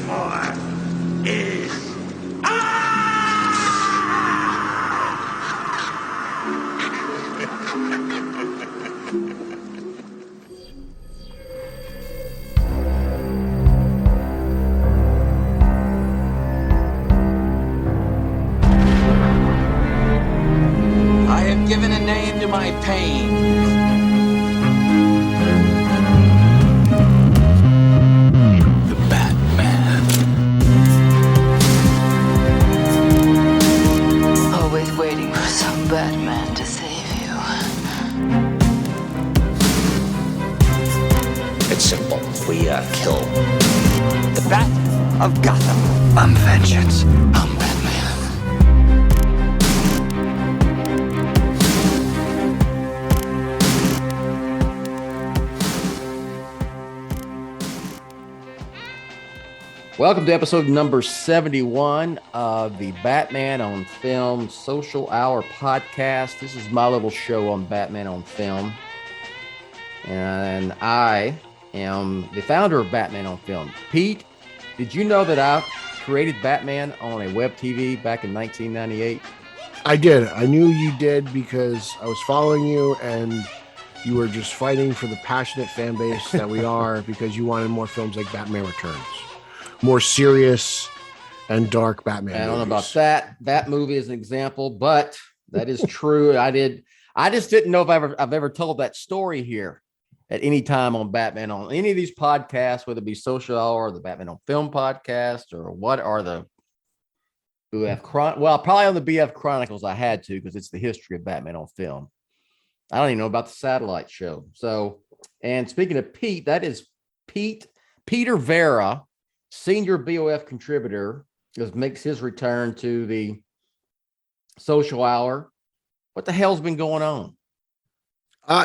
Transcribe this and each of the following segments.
for is I have given a name to my pain. The Batman. Always waiting for some Batman to save you. it's simple. We kill the Bat of Gotham. I'm vengeance. I'm Batman. Welcome to episode number 71 of the Batman on Film Social Hour podcast. This is my little show on Batman on Film. And I am the founder of Batman on Film. Pete, did you know that I created Batman on a web TV back in 1998? I did. I knew you did because I was following you and you were just fighting for the passionate fan base that we are because you wanted more films like Batman Returns. More serious and dark Batman I don't know movies. about that. That movie is an example, but that is true. I just didn't know if I've ever told that story here at any time on Batman on any of these podcasts, whether it be Social Hour or the Batman on Film podcast or what are the BOF well, probably on the BF Chronicles I had to because it's the history of Batman on Film. I don't even know about the satellite show. So, and speaking of Pete, that is Peter Verra, senior BOF contributor, makes his return to the Social Hour. What the hell's been going on?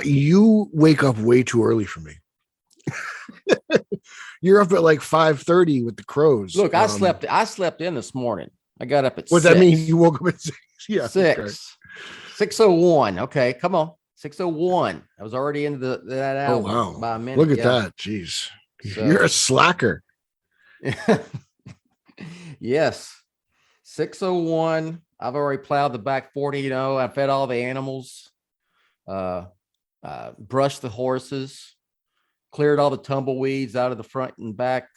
You wake up way too early for me. You're up at like 5:30 with the crows. Look, I slept in this morning. I got up at What 6. that mean? You woke up at 6? Yeah, 6. Okay. 6:01. Okay, come on. 6:01. I was already into that hour. Oh wow! By a minute. Look at that. Jeez, So, you're a slacker. Yes. 6:01. I've already plowed the back 40. I fed all the animals, brushed the horses, cleared all the tumbleweeds out of the front and back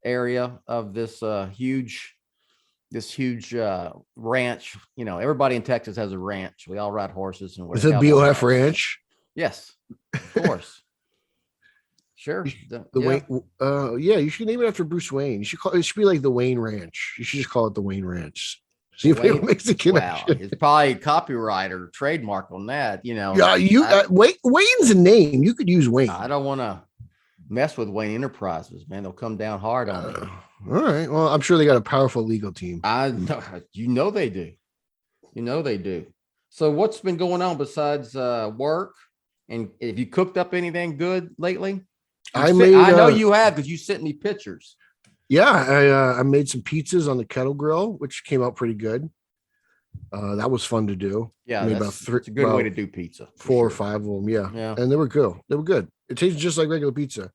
area of this huge ranch. Everybody in Texas has a ranch. We all ride horses and Is it BOF Ranch? Yes, of course. Sure. Wayne, yeah, you should name it after Bruce Wayne. It should be like the Wayne Ranch. You should just call it the Wayne Ranch. See if it makes a connection. Wow, it's probably copyright or trademark on that. Yeah, Wayne's a name. You could use Wayne. I don't want to mess with Wayne Enterprises, man. They'll come down hard on me. All right. Well, I'm sure they got a powerful legal team. I know. They do. They do. So what's been going on besides work? And have you cooked up anything good lately? I know you have because you sent me pictures. Yeah, I made some pizzas on the kettle grill, which came out pretty good. That was fun to do. Yeah, it's a good way to do pizza. 4 or 5 of them. Yeah, and they were good. It tasted just like regular pizza.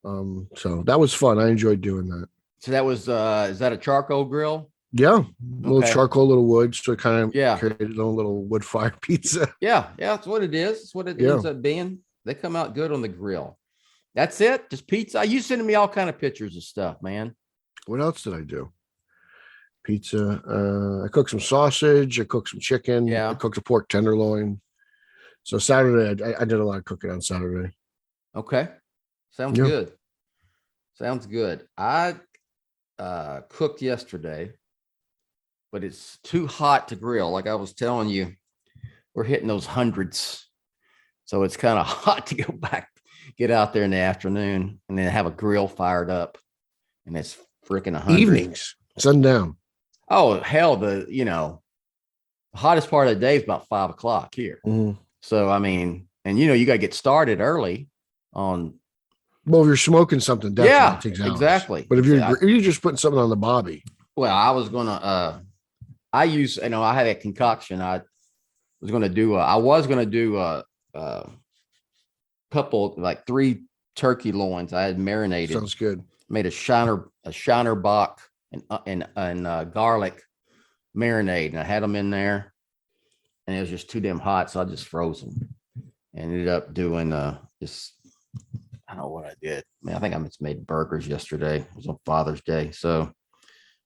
So that was fun. I enjoyed doing that. So that was is that a charcoal grill? Yeah, a little charcoal, little wood, so it kind of created a little wood fire pizza. Yeah, that's what it is. It's what it ends up being. They come out good on the grill. That's it. Just pizza. You sending me all kind of pictures of stuff, man. What else did I do? Pizza. I cooked some sausage. I cooked some chicken. Yeah. I cooked a pork tenderloin. So Saturday, I did a lot of cooking on Saturday. Okay. Sounds good. Sounds good. I cooked yesterday, but it's too hot to grill. Like I was telling you, we're hitting those hundreds. So it's kind of hot to go back, get out there in the afternoon and then have a grill fired up. And it's freaking 100. Evenings, sundown. Oh, hell, the hottest part of the day is about 5 o'clock here. Mm-hmm. So, I mean, and you got to get started early on. Well, if you're smoking something, definitely it takes hours. Exactly. But if you're just putting something on the bobby. Well, I was going to, I had a concoction. I was going to do a couple, like 3 turkey loins I had marinated. Sounds good. made a Shiner Bach and garlic marinade, and I had them in there, and it was just too damn hot, so I just froze them. And ended up doing just I don't know what I did. I think I just made burgers yesterday. It was on Father's Day, so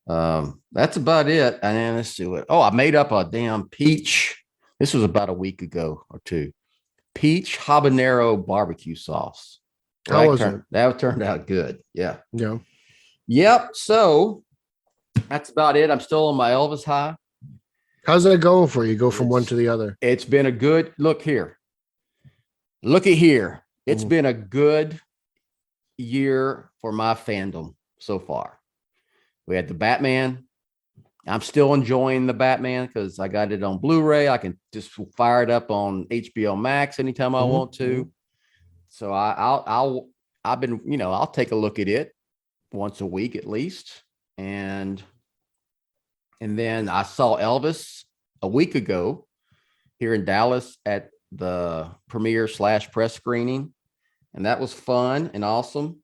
that's about it. And then let's see what. Oh, I made up a damn peach. This was about a week ago or two. Peach habanero barbecue sauce. How was it? That turned out good. Yeah. Yeah. Yep. So that's about it. I'm still on my Elvis high. How's that going for you? Go from one to the other. It's been a good look here. Look at here. It's been a good year for my fandom so far. We had the Batman. I'm still enjoying the Batman because I got it on Blu-ray. I can just fire it up on HBO Max anytime I want to. So I've been, I'll take a look at it once a week at least. And then I saw Elvis a week ago here in Dallas at the premiere / press screening. And that was fun and awesome.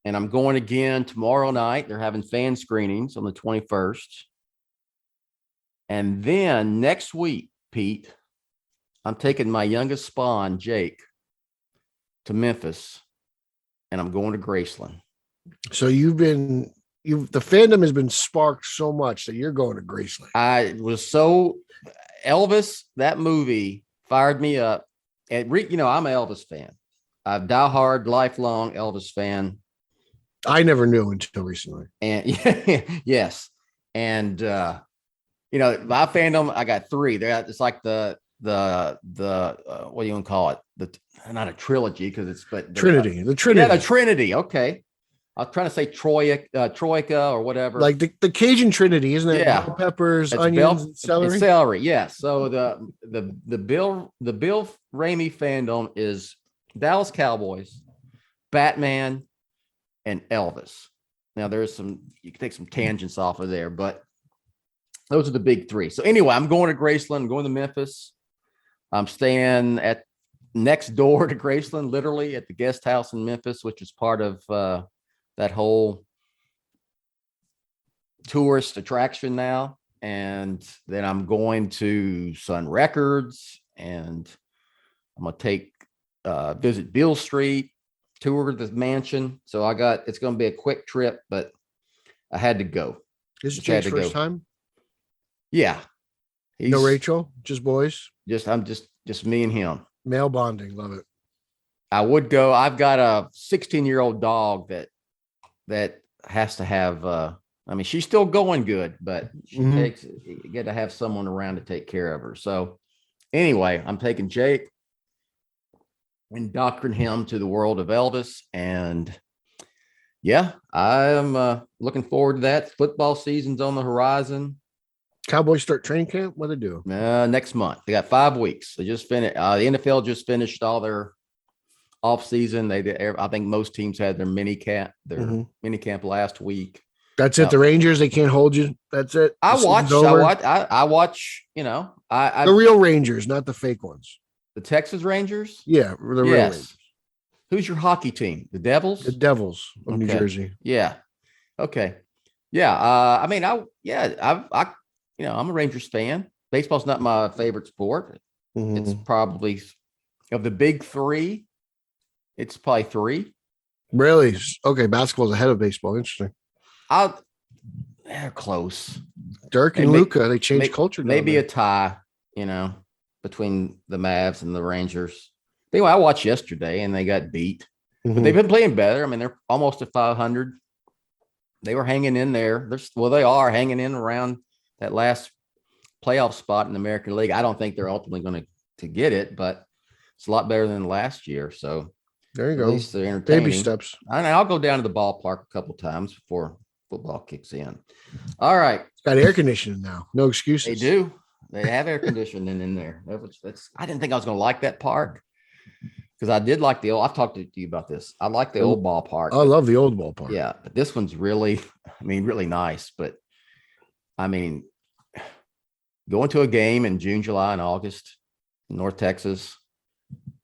And I'm going again tomorrow night. They're having fan screenings on the 21st. And then next week, Pete, I'm taking my youngest spawn, Jake, to Memphis, and I'm going to Graceland. So the fandom has been sparked so much that you're going to Graceland. Elvis, that movie fired me up. And I'm an Elvis fan. I'm diehard, lifelong Elvis fan. I never knew until recently. And yes. And my fandom, I got three. It's like the what do you want to call it? Not a trilogy because Trinity. The Trinity. Yeah, the Trinity. Okay. I was trying to say Troika or whatever. Like the Cajun Trinity, isn't it? Yeah. Bell peppers, onions, and celery. It's celery, yes. So the Bill Ramey fandom is Dallas Cowboys, Batman, and Elvis. Now you can take some tangents off of there, but those are the big three. So anyway, I'm going to Graceland, I'm going to Memphis. I'm staying at next door to Graceland, literally at the guest house in Memphis, which is part of that whole tourist attraction now. And then I'm going to Sun Records, and I'm going to visit Beale Street, tour the mansion. So it's going to be a quick trip, but I had to go. This is Jake's first time? Yeah. No Rachel, just boys. Just me and him. Male bonding, love it. I would go. I've got a 16-year-old dog that has to have. She's still going good, but you get to have someone around to take care of her. So anyway, I'm taking Jake, indoctrinating him to the world of Elvis, and yeah, I'm looking forward to that. Football season's on the horizon. Cowboys start training camp. What do they do? Next month. They got 5 weeks. They just finished. The NFL just finished all their off season. I think most teams had their mini camp last week. That's it. The Rangers, they can't hold you. That's it. I watch. The real Rangers, not the fake ones. The Texas Rangers. Yeah, the real Rangers. Who's your hockey team? The Devils. The Devils of New Jersey. Yeah. Okay. Yeah. I'm a Rangers fan. Baseball's not my favorite sport. It's probably of the big three. It's probably three. Really? Okay. Basketball's ahead of baseball. Interesting. They're close. Dirk and Luka, they changed culture. Maybe a tie, between the Mavs and the Rangers. But anyway, I watched yesterday and they got beat. But they've been playing better. They're almost at 500. They were hanging in there. They are hanging in around that last playoff spot in the American League. I don't think they're ultimately going to get it, but it's a lot better than last year. So there you go. At least they're entertaining. Baby steps. I'll go down to the ballpark a couple times before football kicks in. All right. It's got air conditioning now. No excuses. They do. They have air conditioning in there. I didn't think I was going to like that park because I did like I've talked to you about this. I like the old ballpark. I love the old ballpark. Yeah. But this one's really nice. But going to a game in June, July, and August in North Texas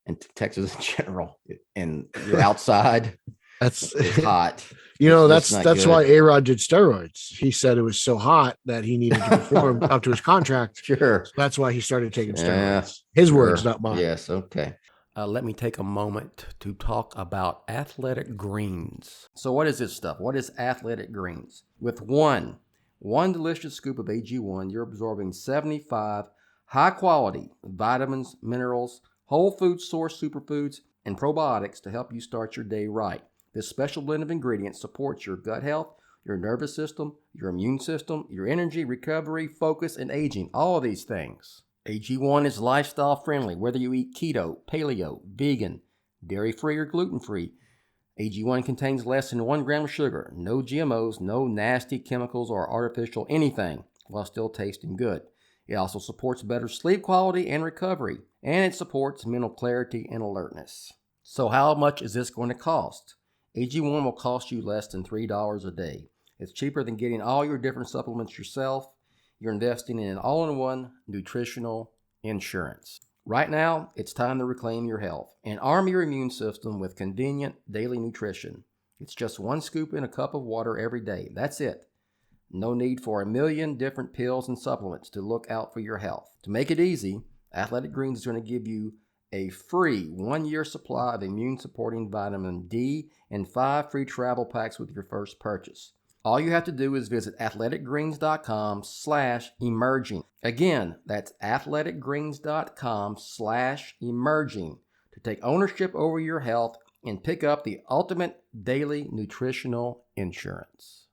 and Texas in general, and you're outside, That's is hot. you know, It's just not that's good. why A-Rod did steroids. He said it was so hot that he needed to perform up to his contract. Sure. So that's why he started taking Yeah, steroids. His sure. words, not mine. Yes. Okay. Let me take a moment to talk about athletic greens. So what is this stuff? What is athletic greens? With one delicious scoop of AG1, you're absorbing 75 high quality vitamins, minerals, whole food source superfoods, and probiotics to help you start your day right. This special blend of ingredients supports your gut health, your nervous system, your immune system, your energy, recovery, focus, and aging. All of these things. AG1 is lifestyle friendly, whether you eat keto, paleo, vegan, dairy-free, or gluten-free. AG1 contains less than 1 gram of sugar, no GMOs, no nasty chemicals or artificial anything, while still tasting good. It also supports better sleep quality and recovery, and it supports mental clarity and alertness. So how much is this going to cost? AG1 will cost you less than $3 a day. It's cheaper than getting all your different supplements yourself. You're investing in an all-in-one nutritional insurance. Right now, it's time to reclaim your health and arm your immune system with convenient daily nutrition. It's just 1 scoop in a cup of water every day. That's it. No need for a million different pills and supplements to look out for your health. To make it easy, Athletic Greens is going to give you a free 1-year supply of immune-supporting vitamin D and 5 free travel packs with your first purchase. All you have to do is visit athleticgreens.com/emerging. Again, that's athleticgreens.com/emerging to take ownership over your health and pick up the ultimate daily nutritional insurance.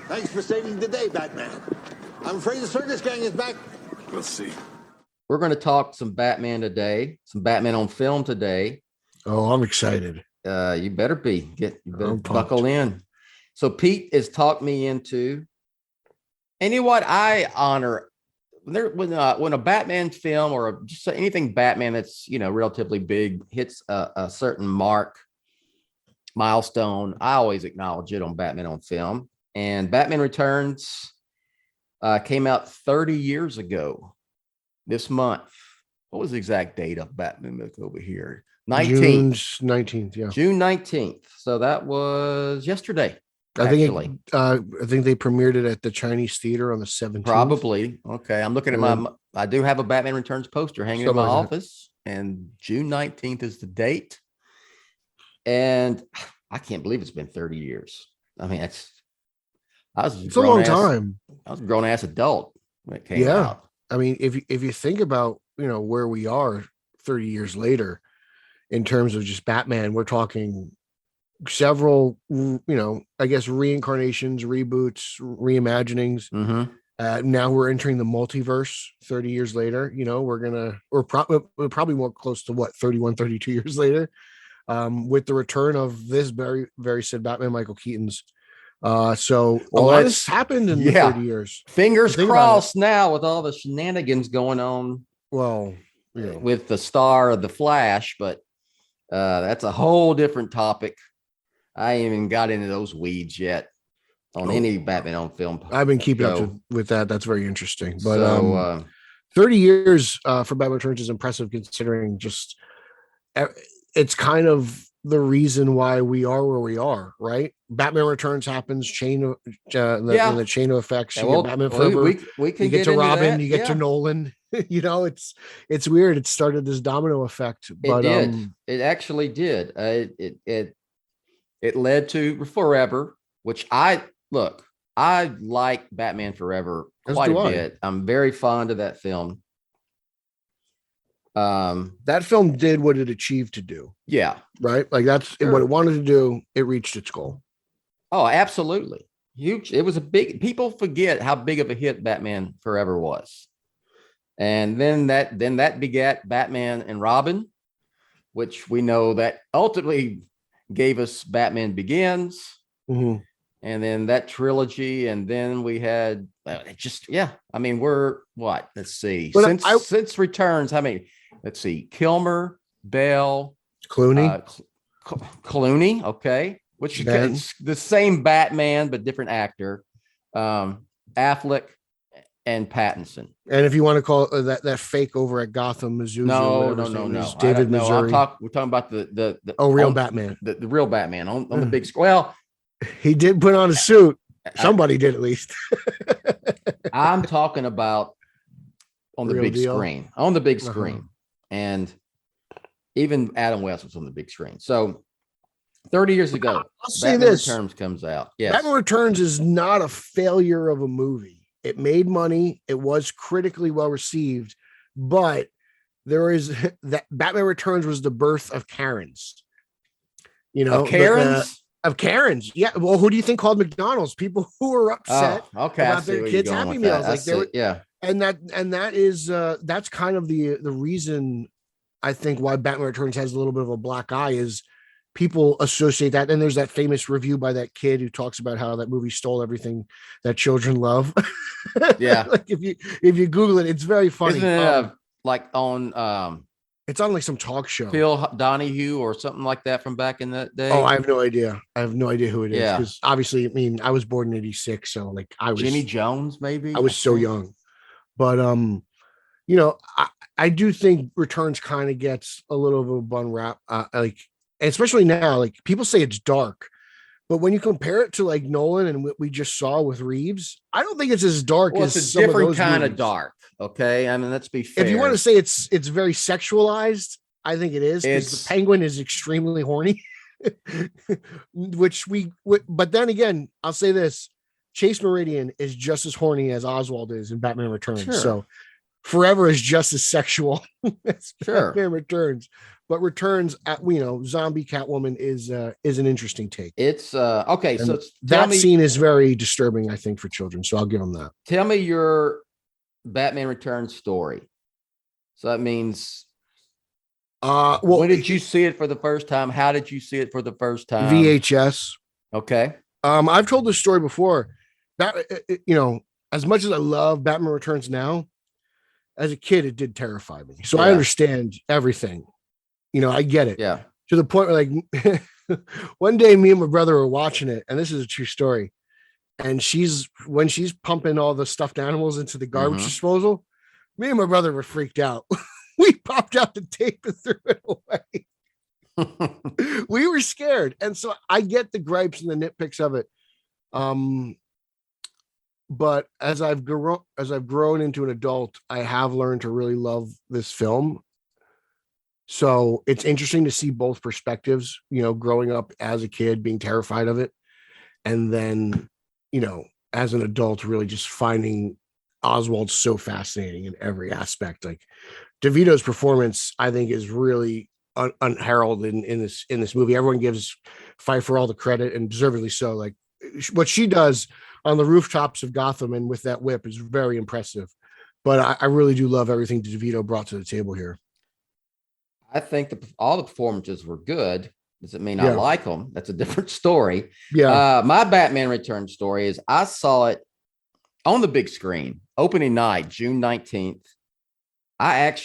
Thanks for saving the day, Batman. I'm afraid the circus gang is back. We'll see. We're going to talk some Batman today, some Batman on film today. Oh, I'm excited. You better be. You better I'm buckle pumped. in. So Pete has talked me into, and you know what? I honor when a Batman film or just anything Batman that's relatively big hits a certain milestone. I always acknowledge it on Batman on film. And Batman Returns came out 30 years ago this month. What was the exact date of Batman? Look over here. 19th. June 19th, yeah. June 19th. So that was yesterday. I think they premiered it at the Chinese Theater on the 17th. Probably. Okay. I'm looking at I do have a Batman Returns poster hanging in my office, and June 19th is the date. And I can't believe it's been 30 years. I mean, it's a long time. I was a grown ass adult when it came out. I mean, if you think about, where we are 30 years later, in terms of just Batman, we're talking several, I guess reincarnations, reboots, reimaginings. Mm-hmm. Now we're entering the multiverse 30 years later. We're probably more close to 31, 32 years later, with the return of this very, very said Batman, Michael Keaton's. So a lot has happened in the 30 years. Fingers crossed now with all the shenanigans going on. Well, with the star of the Flash, but that's a whole different topic. I ain't even got into those weeds yet on any Batman on film. I've been keeping up with that. That's very interesting. But 30 years for Batman Returns is impressive, considering just it's kind of the reason why we are where we are, right? Batman Returns happens, in the chain of effects. You get Batman Forever. We can you get to Robin, that. You get to Nolan. It's weird. It started this domino effect. But it did. It actually did. It led to Forever, which I like Batman Forever quite a bit. I'm very fond of that film. That film did what it achieved to do. Yeah. Right. Like that's what it wanted to do. It reached its goal. Oh, absolutely. Huge. It was people forget how big of a hit Batman Forever was. And then that begat Batman and Robin, which we know that ultimately gave us Batman Begins. Mm-hmm. And then that trilogy. And then we had I mean, we're what? Let's see. But since Returns, how many? Let's see. Kilmer, Bell, Clooney. Clooney, okay. Which is the same Batman, but different actor. Affleck. and Pattinson. And if you want to call it that fake over at Gotham, Mizzou, No. David Missouri. We're talking about the real Batman. The real Batman on the big screen. Well, he did put on a suit. Somebody did at least. I'm talking about on the Real big deal? screen. On the big screen. And even Adam West was on the big screen. So 30 years ago, I'll say Batman this. Returns comes out. Yes. Batman Returns is not a failure of a movie. It made money. It was critically well received, but there is that Batman Returns was the birth of Karens. You know, Of Karens? Of Karens. Yeah. Well, who do you think called McDonald's? People who were upset okay. about their kids' Happy Meals. Like they were, yeah. and that is that's kind of the reason I think why Batman Returns has a little bit of a black eye is people associate that. And there's that famous review by that kid who talks about how that movie stole everything that children love. Yeah. Like if you Google it, it's very funny. Isn't it like on it's on like some talk show. Phil Donahue or something like that from back in the day? Oh, I have no idea. I have no idea who it is. Yeah. Because obviously, I mean, I was born in 86, so like I was Jimmy Jones, maybe. I was so young. But you know, I do think Returns kind of gets a little of a bun rap. Like especially now, like people say it's dark. But when you compare it to like Nolan and what we just saw with Reeves, I don't think it's as dark as it's a some different of those kind movies. of dark. Okay. I mean, let's be fair. If you want to say it's very sexualized, I think it is because the Penguin is extremely horny. But then again, I'll say this: Chase Meridian is just as horny as Oswald is in Batman Returns. Sure. So Forever is just as sexual as Sure. Batman Returns. But Returns, zombie Catwoman is an interesting take. It's okay. And So that scene is very disturbing, I think, for children. So I'll give them that. tell me your Batman Returns story. So that means Well, when did you see it for the first time? How did you see it for the first time? VHS. Okay. I've told this story before. That as much as I love Batman Returns now, as a kid, it did terrify me. So I understand everything. I get it. Yeah. To the point where, like, one day, me and my brother were watching it, and this is a true story. And when she's pumping all the stuffed animals into the garbage disposal, me and my brother were freaked out. We popped out the tape and threw it away. We were scared. And so I get the gripes and the nitpicks of it. But as I've grown into an adult, I have learned to really love this film. So it's interesting to see both perspectives, growing up as a kid, being terrified of it. And then, as an adult, really just finding Oswald so fascinating in every aspect. Like DeVito's performance, I think, is really unheralded in this movie. Everyone gives Pfeiffer all the credit, and deservedly so. Like what she does on the rooftops of Gotham and with that whip is very impressive. But I really do love everything DeVito brought to the table here. I think all the performances were good. Does it mean I like them? That's a different story. Yeah. My Batman Returns story is I saw it on the big screen, opening night, June 19th. I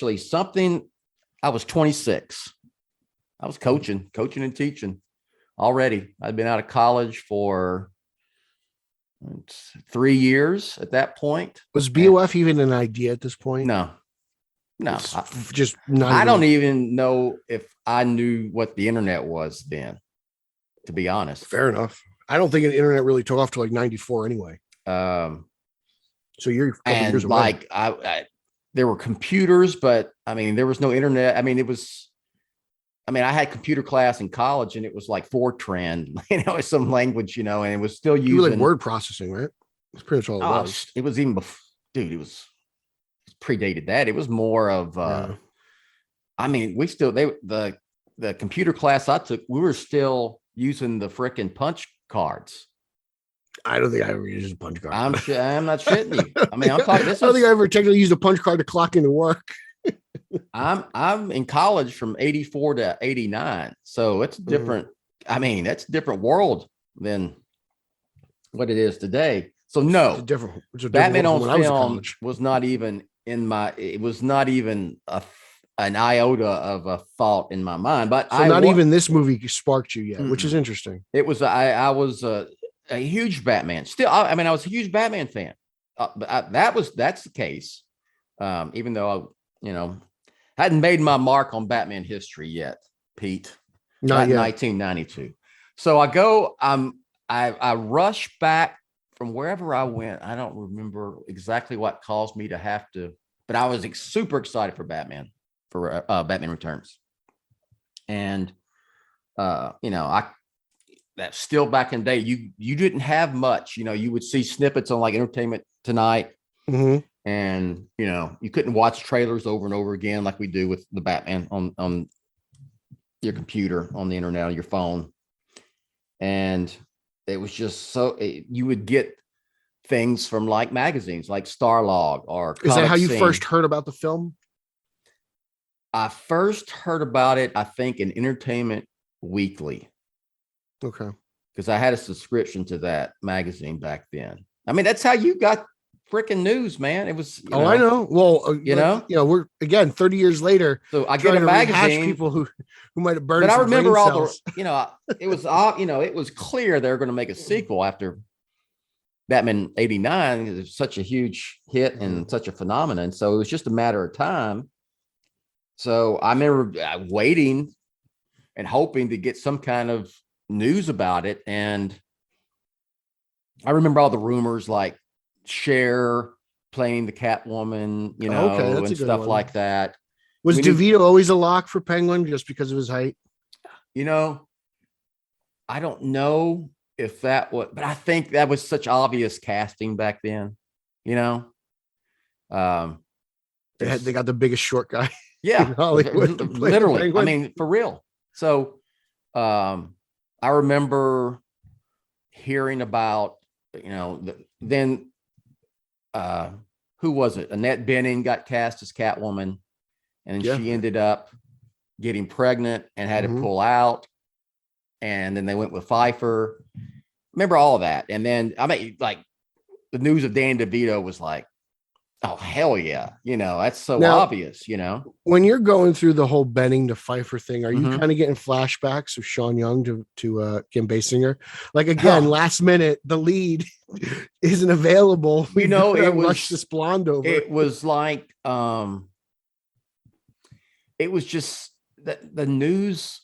was 26. I was coaching and teaching already. I'd been out of college for 3 years at that point. Was BOF even an idea at this point? No. Just not. I don't even know if I knew what the internet was then, to be honest. Fair enough. I don't think the internet really took off till like 94 anyway. So you're a couple years away. Like I there were computers, but I mean, there was no internet. I mean, I had computer class in college and it was like Fortran, it's some language, and it was still using. You were like word processing, right? That's pretty much all it was. It was even before, dude, it predated that. It was more of, the computer class I took, we were still using the frickin' punch cards. I don't think I ever used a punch card. I'm not shitting you. I mean, I'm talking. I don't think I ever technically used a punch card to clock into work. I'm in college from 84 to 89. So it's different. I mean, that's a different world than what it is today. So no, it's a different Batman on film was was not even it was not even an iota of a thought in my mind. But even this movie sparked you yet, which is interesting. It was, I was a huge Batman. Still, I was a huge Batman fan. that's the case. Even though I hadn't made my mark on Batman history yet, Pete. Not yet. 1992. So I rush back from wherever I went. I don't remember exactly what caused me to have to, but I was super excited for Batman Returns. And that's still back in the day. You didn't have much, you would see snippets on like Entertainment Tonight. Mm-hmm. And you couldn't watch trailers over and over again like we do with the Batman on your computer, on the internet, on your phone. And it was just you would get things from like magazines like Starlog or Is that how you Scene. first heard about the film? I first heard about it, I think, in Entertainment Weekly. Okay. Because I had a subscription to that magazine back then. I mean, that's how you got freaking news, man. It was. I know. Well, we're again 30 years later. So I get a magazine. People who might have burned. But I remember all cells. it was all. It was clear they were going to make a sequel after Batman '89. It was such a huge hit and such a phenomenon. So it was just a matter of time. So I remember waiting and hoping to get some kind of news about it. And I remember all the rumors like Cher playing the Catwoman, and stuff like that. Was DeVito always a lock for Penguin just because of his height? I don't know if that was, but I think that was such obvious casting back then, They got the biggest short guy. Yeah, in Hollywood literally. I mean, for real. So I remember hearing about, then who was it? Annette Bening got cast as Catwoman, and she ended up getting pregnant and had to pull out. And then they went with Pfeiffer. Remember all of that. And then like the news of Dan DeVito was like, oh, hell yeah. That's so obvious, When you're going through the whole Benning to Pfeiffer thing, are you kind of getting flashbacks of Sean Young to Kim Basinger? Like, again, last minute, the lead isn't available. It was rush this blonde over. It was like, it was just that the news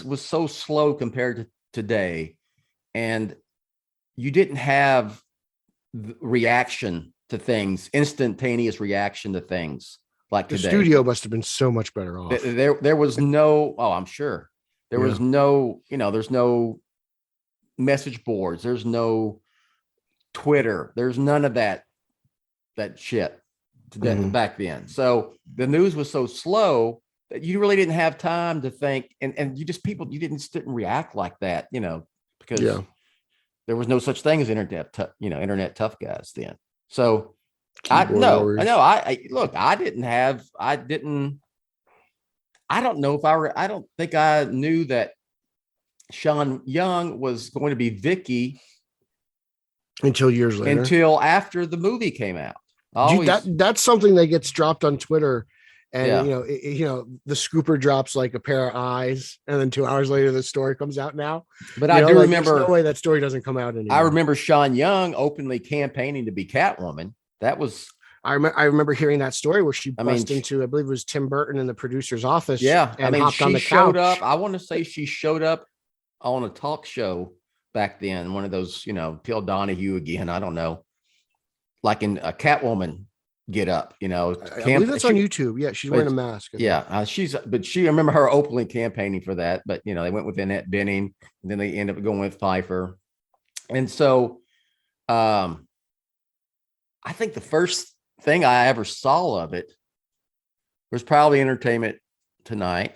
was so slow compared to today. And you didn't have reaction to things, instantaneous reaction to things like the today. studio must have been so much better off. There was no, I'm sure there was no, there's no message boards. There's no Twitter. There's none of that shit back then. So the news was so slow that you really didn't have time to think. And you didn't react like that, because there was no such thing as internet tough guys then. So I don't know if I don't think I knew that Sean Young was going to be Vicky until years later, until after the movie came out. That's something that gets dropped on Twitter. And the scooper drops like a pair of eyes, and then 2 hours later the story comes out now. But I do remember, there's no way that story doesn't come out anymore. I remember Sean Young openly campaigning to be Catwoman. That was I remember hearing that story where she burst into, I believe it was Tim Burton in the producer's office. Yeah, and hopped on the showed couch. up. I want to say she showed up on a talk show back then, one of those, Phil Donahue again. I don't know, like in a Catwoman get up, I believe that's on YouTube. Yeah, she's wearing a mask. Yeah, I remember her openly campaigning for that, but they went with Annette Bening, and then they ended up going with Pfeiffer. And so I think the first thing I ever saw of it was probably Entertainment Tonight.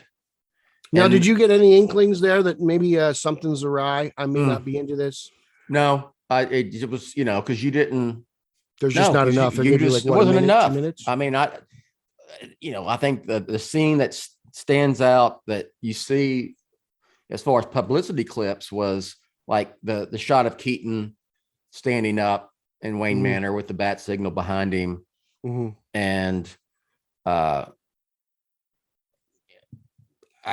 Now, did you get any inklings there that maybe something's awry? I may not be into this. No, it was, because you didn't. There's just not enough. It wasn't enough. 2 minutes? I mean, I think the scene that stands out that you see as far as publicity clips was like the shot of Keaton standing up in Wayne Manor with the bat signal behind him. And I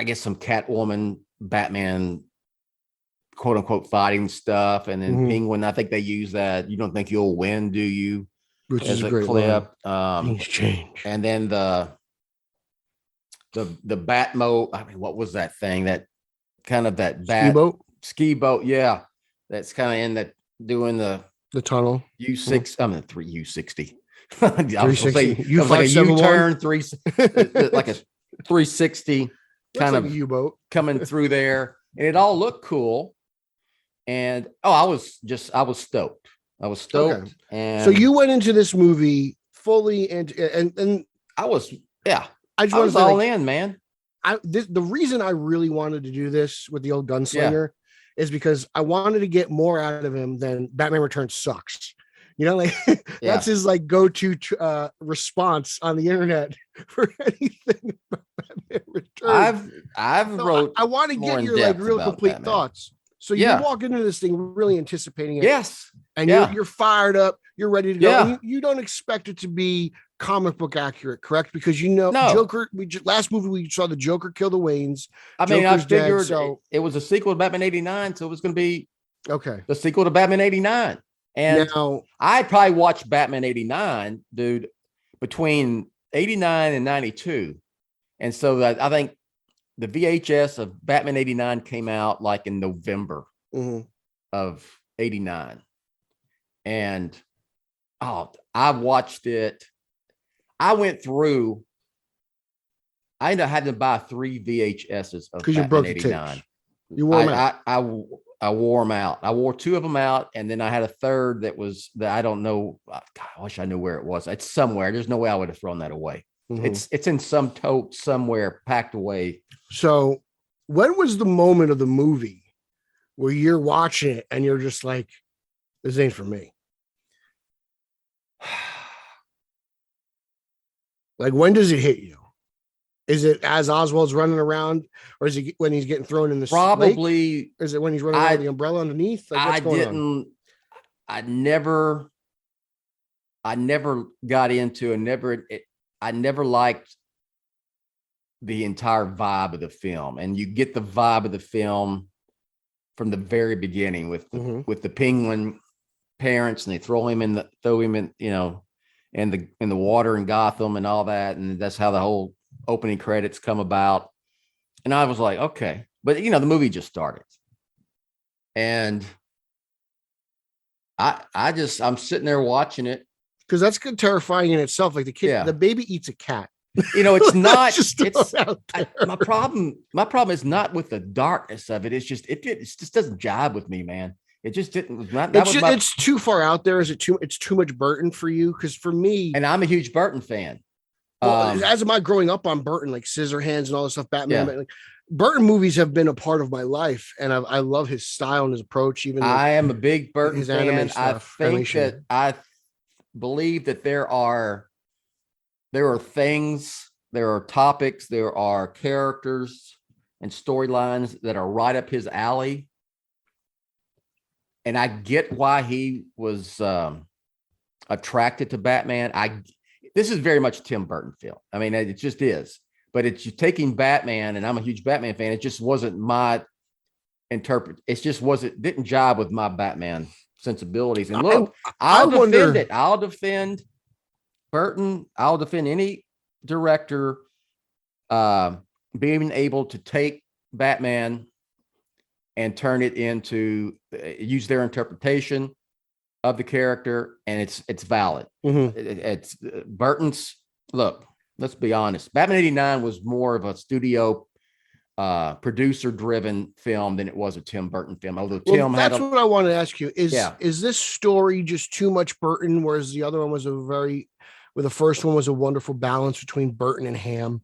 guess some Catwoman, Batman quote unquote fighting stuff. And then Mhm. Penguin, I think they use that. You don't think you'll win, do you? Which As is a a great clip. line. Things change. And then the Batmo. I mean, what was that thing? That kind of that ski boat. Yeah, that's kind of in that doing the tunnel. U6. I mean, 3U60. I was gonna say it was like a U-turn, like a 360 kind of U-boat coming through there, and it all looked cool. And I was stoked. I was stoked. Okay. And so you went into this movie fully, and I was, yeah. I just I want was to say, all like, in, man. the reason I really wanted to do this with the old gunslinger is because I wanted to get more out of him than Batman Returns sucks. You know, like that's his like go-to response on the internet for anything about Batman Returns. wrote. I want to get your like real complete Batman. thoughts. So you walk into this thing really anticipating it. Yes. And you're fired up, you're ready to go. Yeah. And you don't expect it to be comic book accurate, correct? Because no. Joker, last movie we saw the Joker kill the Waynes. I mean, Joker's I figured dead, so it was a sequel to Batman 89, so it was going to be the sequel to Batman 89. And now I probably watched Batman 89, dude, between 89 and 92. And so that I think the VHS of Batman 89 came out like in November of 89. And I watched it. I went through. I ended up having to buy 3 VHSs of Batman you broke 89. Tapes. You wore them out. I wore them out. I wore 2 of them out, and then I had a third that I don't know. God, I wish I knew where it was. It's somewhere. There's no way I would have thrown that away. It's in some tote somewhere, packed away. So, when was the moment of the movie where you're watching it and you're just like, "This ain't for me"? Like, when does it hit you? Is it as Oswald's running around, or is it when he's getting thrown in the probably lake? Is it when he's running around with the umbrella underneath? Like, what's going on? I never got into I never liked the entire vibe of the film. And you get the vibe of the film from the very beginning with the Penguin parents, and they throw him in, you know, in the water in Gotham and all that. And that's how the whole opening credits come about. And I was like, okay, but you know, the movie just started. And I'm sitting there watching it. Because that's good, terrifying in itself. Like the baby eats a cat. You know, it's not just my problem is not with the darkness of it. It's just it just doesn't jive with me, man. It just didn't. It's too far out there. It's too much Burton for you? Because for me, and I'm a huge Burton fan. Well, as am I, growing up on Burton, like Scissorhands and all this stuff, Batman. Like, Burton movies have been a part of my life, and I love his style and his approach. Even I am a big Burton fan. Stuff, I believe that there are things, there are topics, there are characters and storylines that are right up his alley. And I get why he was attracted to Batman. This is very much a Tim Burton film. I mean, it just is. But it's taking Batman, and I'm a huge Batman fan. It just wasn't my didn't jive with my Batman sensibilities. And look, I'll defend it. I'll defend Burton. I'll defend any director being able to take Batman and turn it into use their interpretation of the character, and it's valid. It's Burton's. Look, let's be honest. Batman 89 was more of a studio producer driven film than it was a Tim Burton film. Although that's what I want to ask you is this story just too much Burton, whereas the other one was the first one was a wonderful balance between Burton and Ham?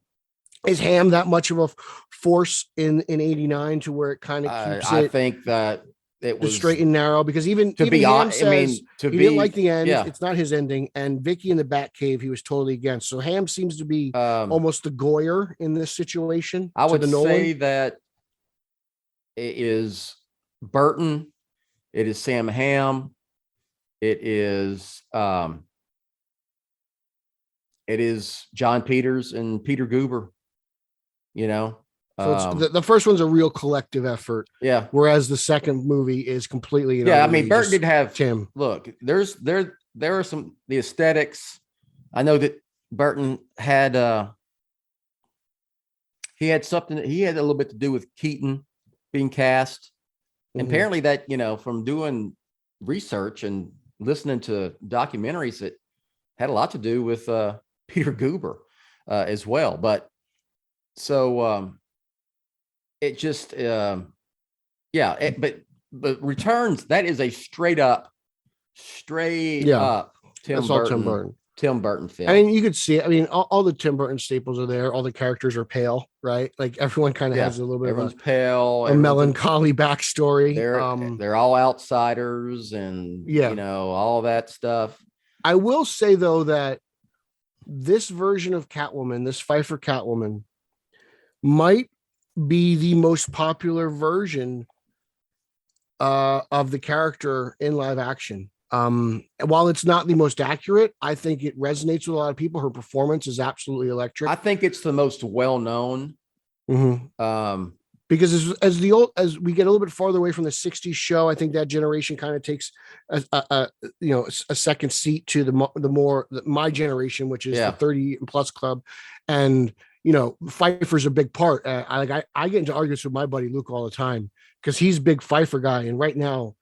Is Ham that much of a force in 89 to where it kind of keeps I think that it was straight and narrow? Because even Ham says he didn't like the end. It's not his ending. And Vicky in the Batcave, he was totally against. So Ham seems to be almost the Goyer in this situation. I would say that it is Burton. It is Sam Ham. It is John Peters and Peter Goober. You know, So it's the first one's a real collective effort. Yeah. Whereas the second movie is completely, I mean, Burton did have Tim. Look, there are some the aesthetics. I know that Burton had he had a little bit to do with Keaton being cast. And apparently that, from doing research and listening to documentaries, it had a lot to do with Peter Goober as well. But so it just but Returns, that is a straight up Tim Burton film. I mean, you could see it. I mean, all the Tim Burton staples are there. All the characters are pale, right? Like everyone kind of has a little bit everyone's of pale, a melancholy backstory. They're all outsiders and all that stuff. I will say though that this version of Catwoman, this Pfeiffer Catwoman, might be the most popular version of the character in live action. While it's not the most accurate, I think it resonates with a lot of people. Her performance is absolutely electric. I think it's the most well-known. Because as we get a little bit farther away from the 60s show, I think that generation kind of takes a second seat to my generation, which is the 30 plus club. And Pfeiffer's a big part. I get into arguments with my buddy Luke all the time because he's a big Pfeiffer guy. And right now,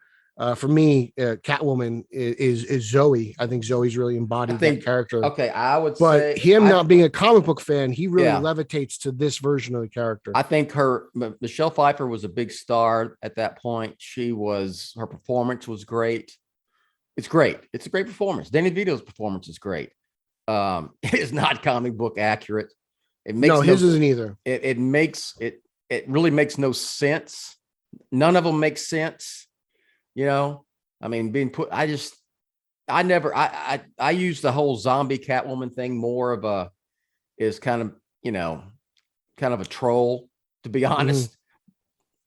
for me, Catwoman is Zoe. I think Zoe's really embodied that character. Okay, I would say, but him not being a comic book fan, he really levitates to this version of the character. I think Michelle Pfeiffer was a big star at that point. Her performance was great. It's great. It's a great performance. Danny DeVito's performance is great. It is not comic book accurate. His isn't either. It really makes no sense. None of them make sense. I mean, being put, I use the whole zombie Catwoman thing more of kind of a troll, to be honest.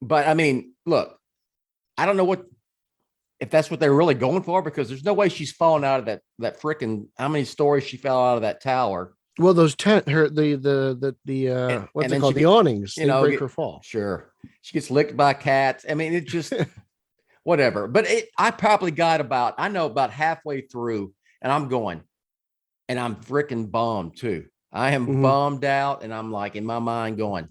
But I mean, look, I don't know if that's what they're really going for, because there's no way she's fallen out of that freaking, how many stories she fell out of that tower. Well, those what's it called? The awnings, break her fall. Sure. She gets licked by cats. I mean, it just, whatever. But I probably got about halfway through, and I'm going, and I'm freaking bummed too. I am bummed out, and I'm like in my mind going,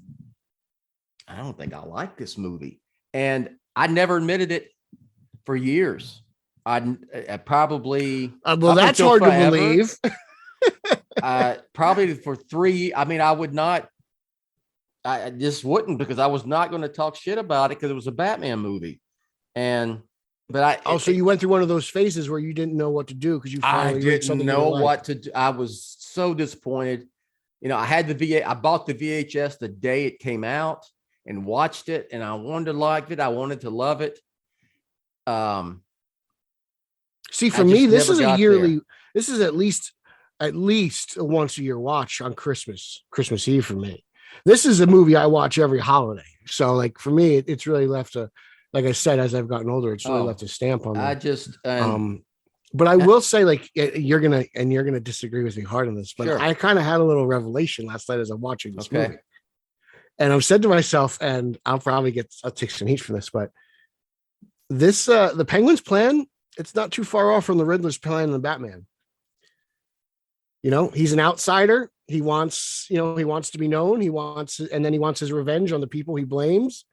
I don't think I like this movie. And I never admitted it for years. I probably that's hard to believe. Probably for 3. I mean, I just wouldn't, because I was not going to talk shit about it because it was a Batman movie. So you went through one of those phases where you didn't know what to do because you finally didn't know what to do. I was so disappointed. I bought the VHS the day it came out and watched it, and I wanted to like it. I wanted to love it. See, for me, this is a yearly. This is at least a once a year watch on Christmas Eve for me. This is a movie I watch every holiday. So like for me, it's really left like I said, as I've gotten older, it's really left a stamp on me. But I will say, like, you're gonna disagree with me hard on this, but sure. I kind of had a little revelation last night as I'm watching this movie. And I've said to myself, and I'll take some heat from this, but this the Penguin's plan, it's not too far off from the Riddler's plan in the Batman. He's an outsider. He wants to be known. And then he wants his revenge on the people he blames,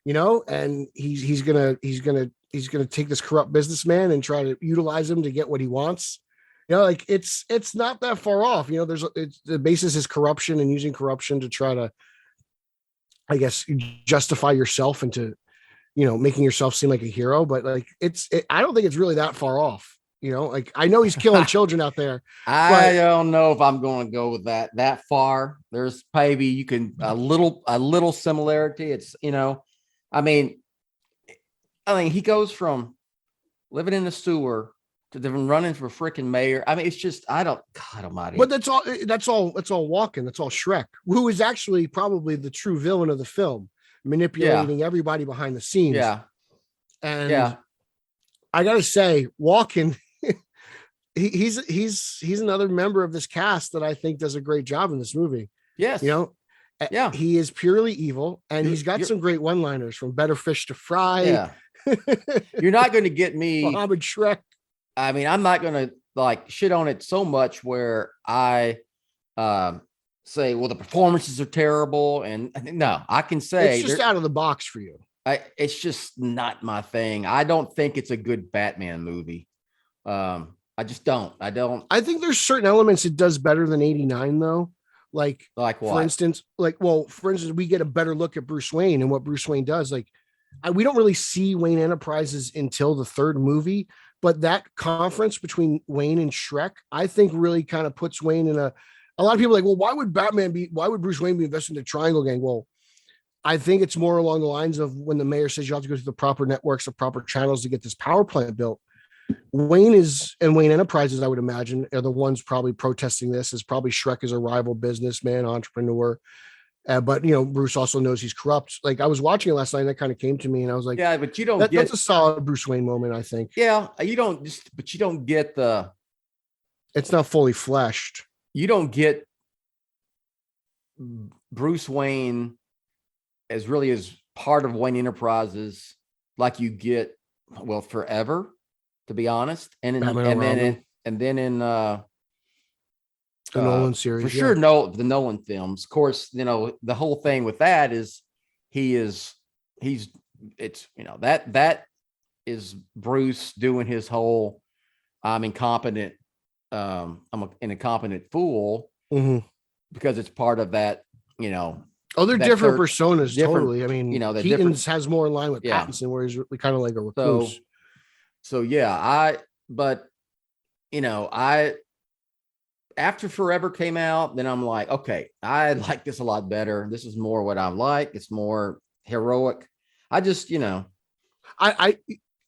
and he's gonna take this corrupt businessman and try to utilize him to get what he wants. It's not that far off. The basis is corruption and using corruption to try to, I guess, justify yourself into, making yourself seem like a hero. But like, I don't think it's really that far off. I know he's killing children out there. I don't know if I'm going to go with that far. There's maybe you can a little similarity. It's I mean, he goes from living in the sewer to then running for freaking mayor. I mean, it's just God Almighty. But that's all Walken. That's all Shrek, who is actually probably the true villain of the film, manipulating everybody behind the scenes. Yeah, and I gotta say, Walken. He's another member of this cast that I think does a great job in this movie. Yes. Yeah. He is purely evil, and he's got some great one-liners, from better fish to fry. Yeah. You're not going to get me. Mohammed Shrek. I mean, I'm not going to like shit on it so much where I say, well, the performances are terrible. And no, I can say it's just out of the box for you. It's just not my thing. I don't think it's a good Batman movie. I just don't. I think there's certain elements it does better than 89 though. Like what? For instance, we get a better look at Bruce Wayne and what Bruce Wayne does. Like we don't really see Wayne Enterprises until the third movie, but that conference between Wayne and Shrek, I think really kind of puts Wayne in a lot of people are like, well, why would Bruce Wayne be invested in the Triangle Gang? Well, I think it's more along the lines of when the mayor says you have to go through the proper networks, the proper channels to get this power plant built. Wayne Enterprises, I would imagine, are the ones probably protesting this. Is probably Shrek is a rival businessman, entrepreneur. But Bruce also knows he's corrupt. Like I was watching it last night, and that kind of came to me, and I was like, yeah, but you don't that's a solid Bruce Wayne moment, I think. Yeah, you don't get it's not fully fleshed. You don't get Bruce Wayne as part of Wayne Enterprises like you get forever, to be honest. And then in the Nolan series, for sure. No, the Nolan films, of course. The whole thing with that is that is Bruce doing his whole I'm incompetent, I'm an incompetent fool, because it's part of that. They're different personas, totally. I mean, Keaton's has more in line with Pattinson, where he's really kind of like a recluse. So yeah, after Forever came out, then I'm like, okay, I like this a lot better. This is more what I like. It's more heroic. I just, I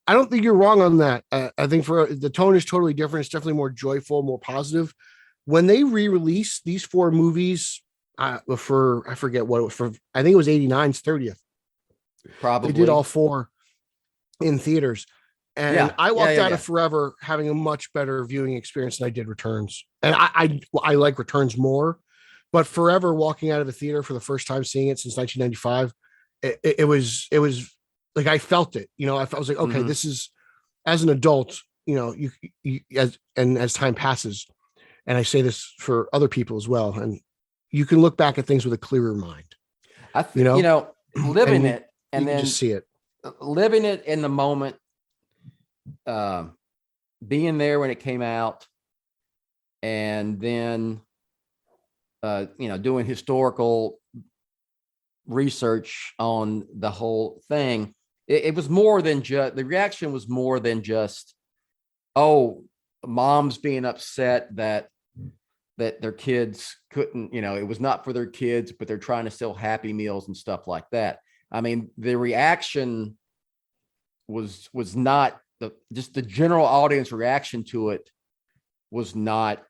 don't think you're wrong on that. I think the tone is totally different. It's definitely more joyful, more positive. When they re-released these four movies, I forget what it was for. I think it was 89's 30th. Probably they did all four in theaters. And I walked out of Forever having a much better viewing experience than I did Returns. And I like Returns more, but Forever, walking out of the theater for the first time, seeing it since 1995, it was like, I felt it, I was like, okay, this is, as an adult, as time passes, and I say this for other people as well, and you can look back at things with a clearer mind. Living it, and then just see it, living it in the moment, being there when it came out, and then doing historical research on the whole thing. It was more than just, the reaction was more than just, oh, moms being upset that their kids couldn't, it was not for their kids, but they're trying to sell Happy Meals and stuff like that. I mean, the reaction was not just the general audience reaction to it was not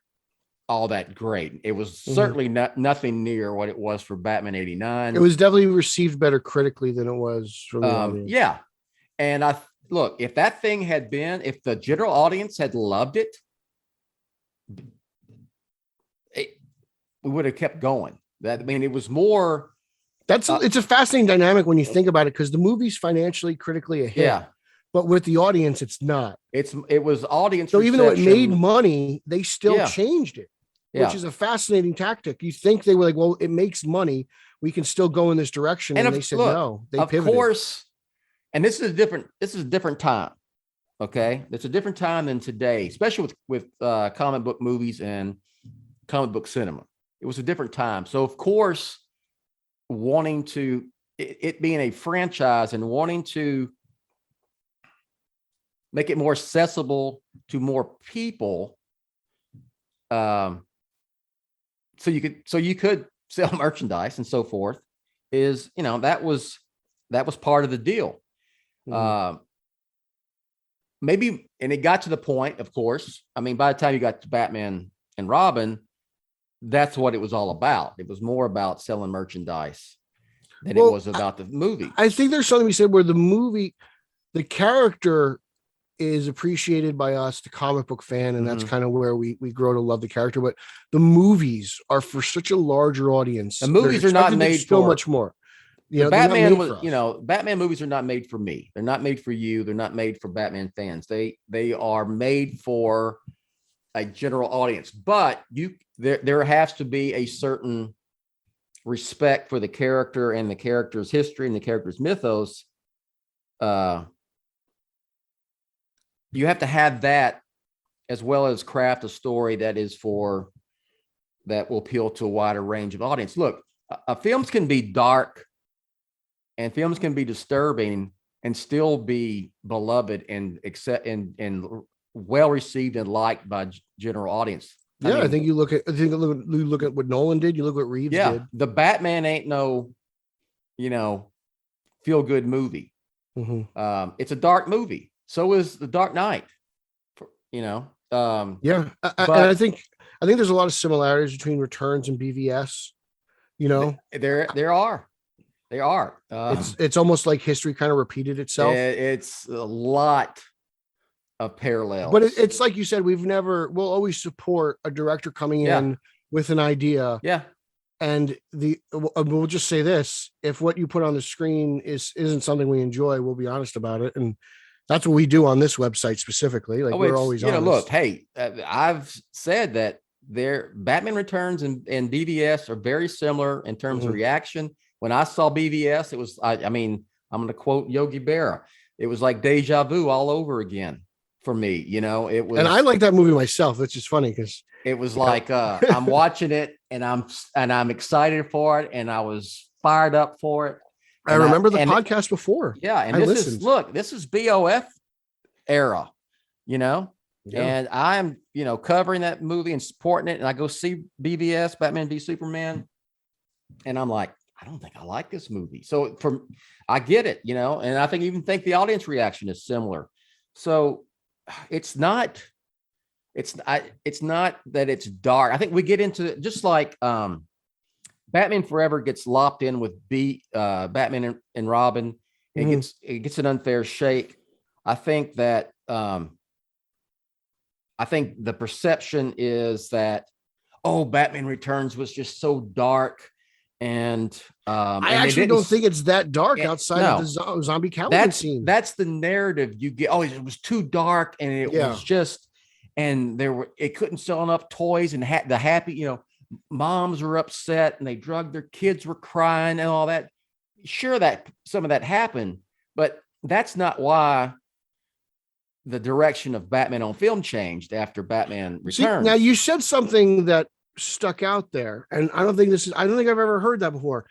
all that great. It was certainly nothing near what it was for Batman 89. It was definitely received better critically than it was from the audience. Yeah. And if that thing had been, if the general audience had loved it, we would have kept going. It was more. It's a fascinating dynamic when you think about it, because the movie's financially, critically a hit. Yeah. But with the audience, it's not. It was audience. So even though it made money, they still changed it, which is a fascinating tactic. You think they were like, well, it makes money, we can still go in this direction. And they said no. They pivoted. Of course. And this is a different time. Okay. It's a different time than today, especially with comic book movies and comic book cinema. It was a different time. So of course, wanting to, it being a franchise and wanting to make it more accessible to more people, so you could sell merchandise and so forth, is that was part of the deal. Maybe, and it got to the point, of course, by the time you got to Batman and Robin, that's what it was all about. It was more about selling merchandise than it was about the movie. I think there's something we said where the movie, the character is appreciated by us, the comic book fan, and that's Mhm. kind of where we grow to love the character. But the movies are for such a larger audience. The movies They're are not expected to do made so for much more. the They're not Batman made was, for us. Batman movies are not made for me. They're not made for you. They're not made for Batman fans. They are made for a general audience. But there has to be a certain respect for the character and the character's history and the character's mythos. You have to have that, as well as craft a story that will appeal to a wider range of audience. Look, films can be dark and films can be disturbing and still be beloved and well received and liked by general audience. Yeah, I think you look at what Nolan did. You look what Reeves did. The Batman ain't no, feel good movie. Mm-hmm. It's a dark movie. So is The Dark Knight. Yeah, but and I think there's a lot of similarities between Returns and BVS. There are. It's almost like history kind of repeated itself. It's a lot of parallels. But it's like you said, we'll always support a director coming in with an idea. Yeah. And we'll just say this: if what you put on the screen isn't something we enjoy, we'll be honest about it. And that's what we do on this website specifically. Like we're always honest. Look, hey, I've said that Batman Returns and BVS are very similar in terms of reaction. When I saw BVS, it was, I'm going to quote Yogi Berra. It was like deja vu all over again for me. It was, and I like that movie myself. It's just funny because it was like, I'm watching it and I'm excited for it. And I was fired up for it. I remember the podcast before. Yeah. And this is BOF era, and I'm, covering that movie and supporting it. And I go see BVS, Batman v Superman. And I'm like, I don't think I like this movie. So I get it, and I even think the audience reaction is similar. So it's not that it's dark. I think we get into it just like, Batman Forever gets lopped in with Batman and Robin. It gets an unfair shake. I think that the perception is that, Batman Returns was just so dark, and I actually don't think it's that dark outside of the zombie Catwoman scene. That's the narrative you get. It was too dark, and it was just, and it couldn't sell enough toys, and the happy, moms were upset and they drugged their kids, were crying and all that. Sure, that some of that happened, but that's not why the direction of Batman on film changed after Batman Returns. Now you said something that stuck out there, and I don't think I've ever heard that before.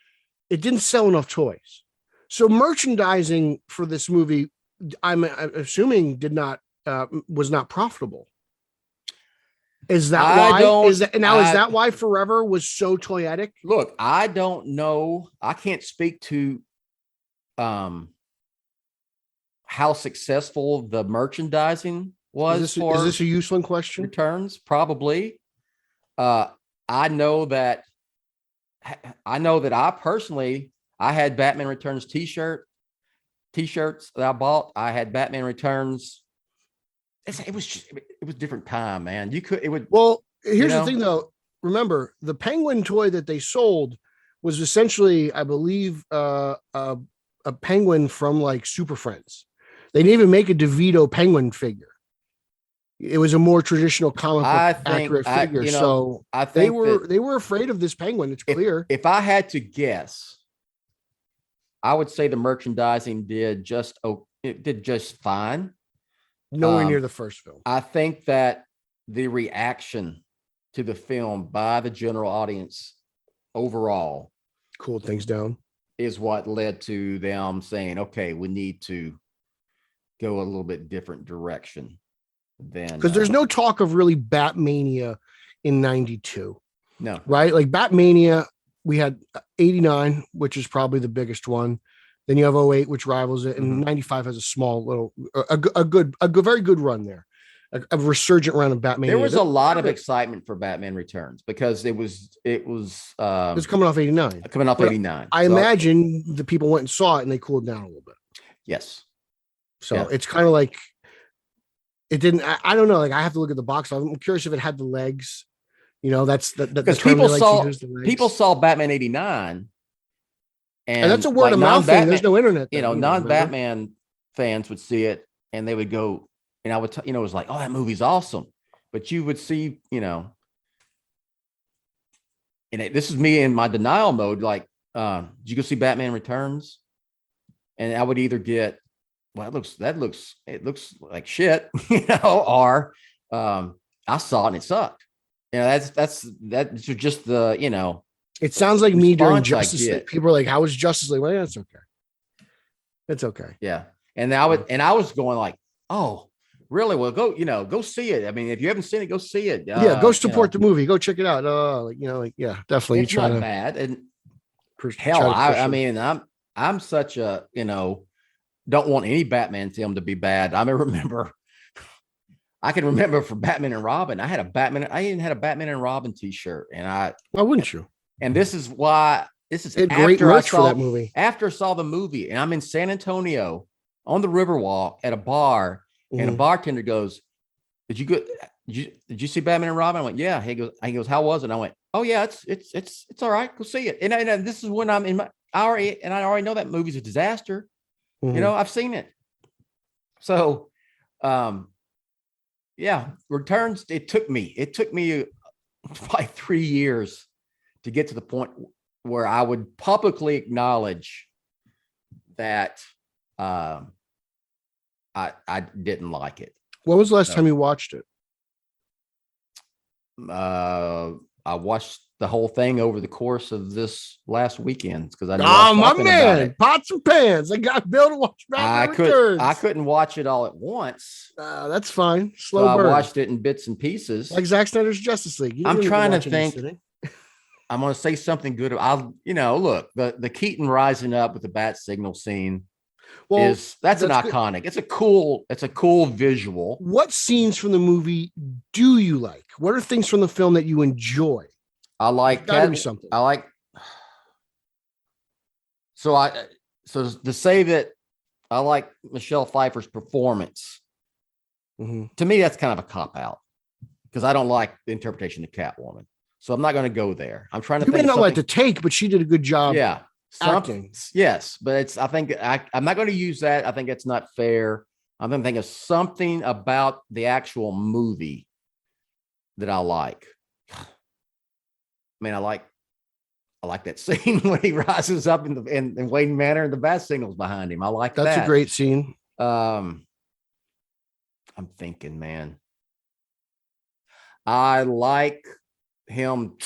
It didn't sell enough toys. So merchandising for this movie, I'm assuming was not profitable. Is that why? Is that why Forever was so toyetic? Look, I don't know. I can't speak to how successful the merchandising was. Is this a useful question? Returns, probably. I know that I personally, I had Batman Returns t-shirts that I bought. I had Batman Returns. It was different time, man. Well, here's the thing though. Remember, the Penguin toy that they sold was essentially, I believe, a penguin from like Super Friends. They didn't even make a DeVito penguin figure. It was a more traditional comic book accurate figure. I think they were afraid of this penguin. It's clear. If I had to guess, I would say the merchandising did just fine. Nowhere near the first film. I think that the reaction to the film by the general audience overall cooled things down is what led to them saying, okay, we need to go a little bit different direction. Because there's no talk of really Batmania in 92. No. Right? Like Batmania, we had 89, which is probably the biggest one. Then you have 08, which rivals it. And 95 has a small little, very good run there. A resurgent run of Batmania. There was a lot of excitement for Batman Returns because it was coming off 89. I imagine the people went and saw it and they cooled down a little bit. Yes. So it's kind of like, It didn't. I don't know. Like I have to look at the box. I'm curious if it had the legs. You know, that's the Because term people they like to saw use, the legs. people saw Batman 89, and that's a word of mouth thing. There's no internet. You know, non-Batman fans would see it and they would go, and I would, it was like, oh, that movie's awesome. But you would see, and this is me in my denial mode. Like, did you go see Batman Returns? And I would either get, well, it looks like shit, or I saw it and it sucked. That's just the, It sounds like me during response I Justice League. get. People are like, "How was Justice League?" Well, yeah, it's okay. It's okay. Yeah. And I was going like, oh, really? Well, go see it. I mean, if you haven't seen it, go see it. Yeah, go support the movie. Go check it out. Yeah, definitely. It's not bad. And hell, I mean, I'm such a, don't want any Batman film to be bad. I can remember for Batman and Robin, I even had a Batman and Robin t-shirt, and why wouldn't you? And this is great merch for that movie. After I saw the movie, and I'm in San Antonio on the Riverwalk at a bar, and a bartender goes, did you see Batman and Robin? I went, yeah. He goes, how was it? And I went, oh yeah, it's all right. Go see it. And this is when I'm in my hour, and I already know that movie's a disaster. I've seen it. So, yeah, Returns. It took me like 3 years to get to the point where I would publicly acknowledge that I didn't like it. When was the last time you watched it? I watched the whole thing over the course of this last weekend because I knew my man, pots and pans. I got Bill to watch Batman Returns. I couldn't watch it all at once. That's fine. Slow burn. I watched it in bits and pieces, like Zack Snyder's Justice League. I'm trying to think. I'm going to say something good. Look, the Keaton rising up with the bat signal scene. That's iconic. It's a cool visual. What scenes from the movie do you like? What are things from the film that you enjoy? I like gotta be something. So to say that I like Michelle Pfeiffer's performance, to me, that's kind of a cop out because I don't like the interpretation of Catwoman. So I'm not going to go there. I'm trying to think. You may not like the take, but she did a good job. Yeah. Acting. Yes, but I'm not going to use that. I think it's not fair. I'm going to think of something about the actual movie that I like. I mean, I like that scene when he rises up in Wayne Manor and the bat signals behind him. I like that. That's a great scene. I'm thinking, man. I like him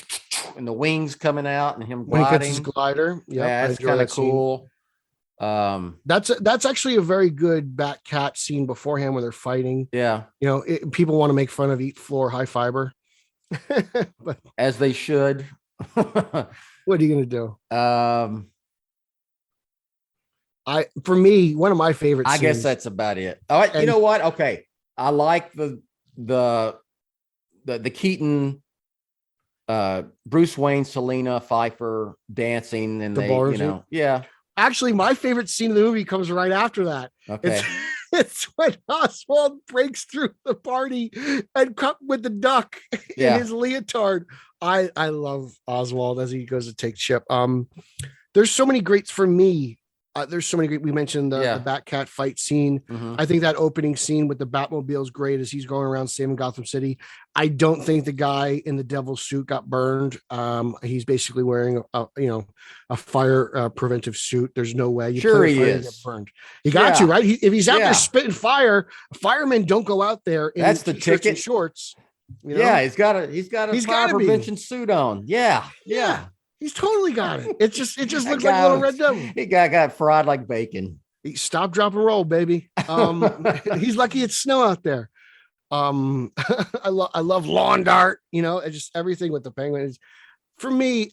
and the wings coming out and him gliding. When he gets his glider. Yeah, that's kind of cool. That's actually a very good Bat-Cat scene beforehand where they're fighting. Yeah. People want to make fun of Eat Floor High Fiber. But as they should. What are you going to do? For me, one of my favorite scenes, I guess that's about it. All right. You know what? Okay. I like the Keaton, Bruce Wayne, Selena, Pfeiffer dancing and yeah. Actually, my favorite scene of the movie comes right after that. Okay. It's when Oswald breaks through the party and cut with the duck in his leotard. I love Oswald as he goes to take Chip. There's so many greats for me. There's so many great. We mentioned the Bat-Cat fight scene. I think that opening scene with the Batmobile is great as he's going around saving Gotham City. I don't think the guy in the devil's suit got burned. He's basically wearing a fire preventive suit. There's no way. He is. Get burned. He got to, right? If he's out there spitting fire, firemen don't go out there in that's the ticket and shorts. Yeah, he's got a fire prevention suit on. Yeah. He's totally got it. It just looks like a little red devil. He got fried like bacon. Stop, drop, and roll, baby. He's lucky it's snow out there. I love Lawn Dart. Just everything with the Penguin. For me,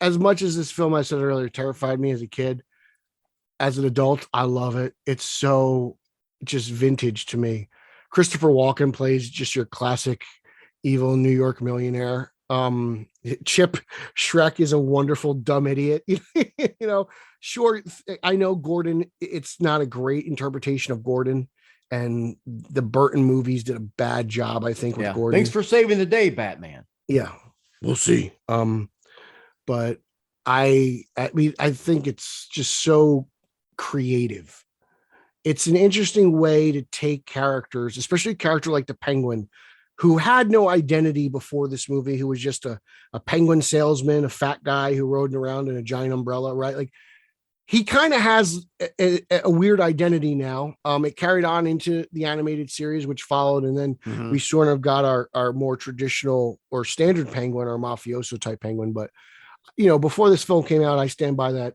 as much as this film I said earlier terrified me as a kid, as an adult, I love it. It's so just vintage to me. Christopher Walken plays just your classic evil New York millionaire. Chip Shrek is a wonderful dumb idiot. Sure, I know Gordon, it's not a great interpretation of Gordon and the Burton movies did a bad job, I think, with Gordon. Thanks for saving the day, Batman. Yeah, we'll see. But I mean, I think it's just so creative. It's an interesting way to take characters, especially a character like the Penguin, who had no identity before this movie, who was just a penguin salesman, a fat guy who rode around in a giant umbrella, right? Like, he kind of has a weird identity now. It carried on into the animated series, which followed, and then we sort of got our more traditional or standard Penguin, our mafioso type Penguin. But before this film came out, I stand by that.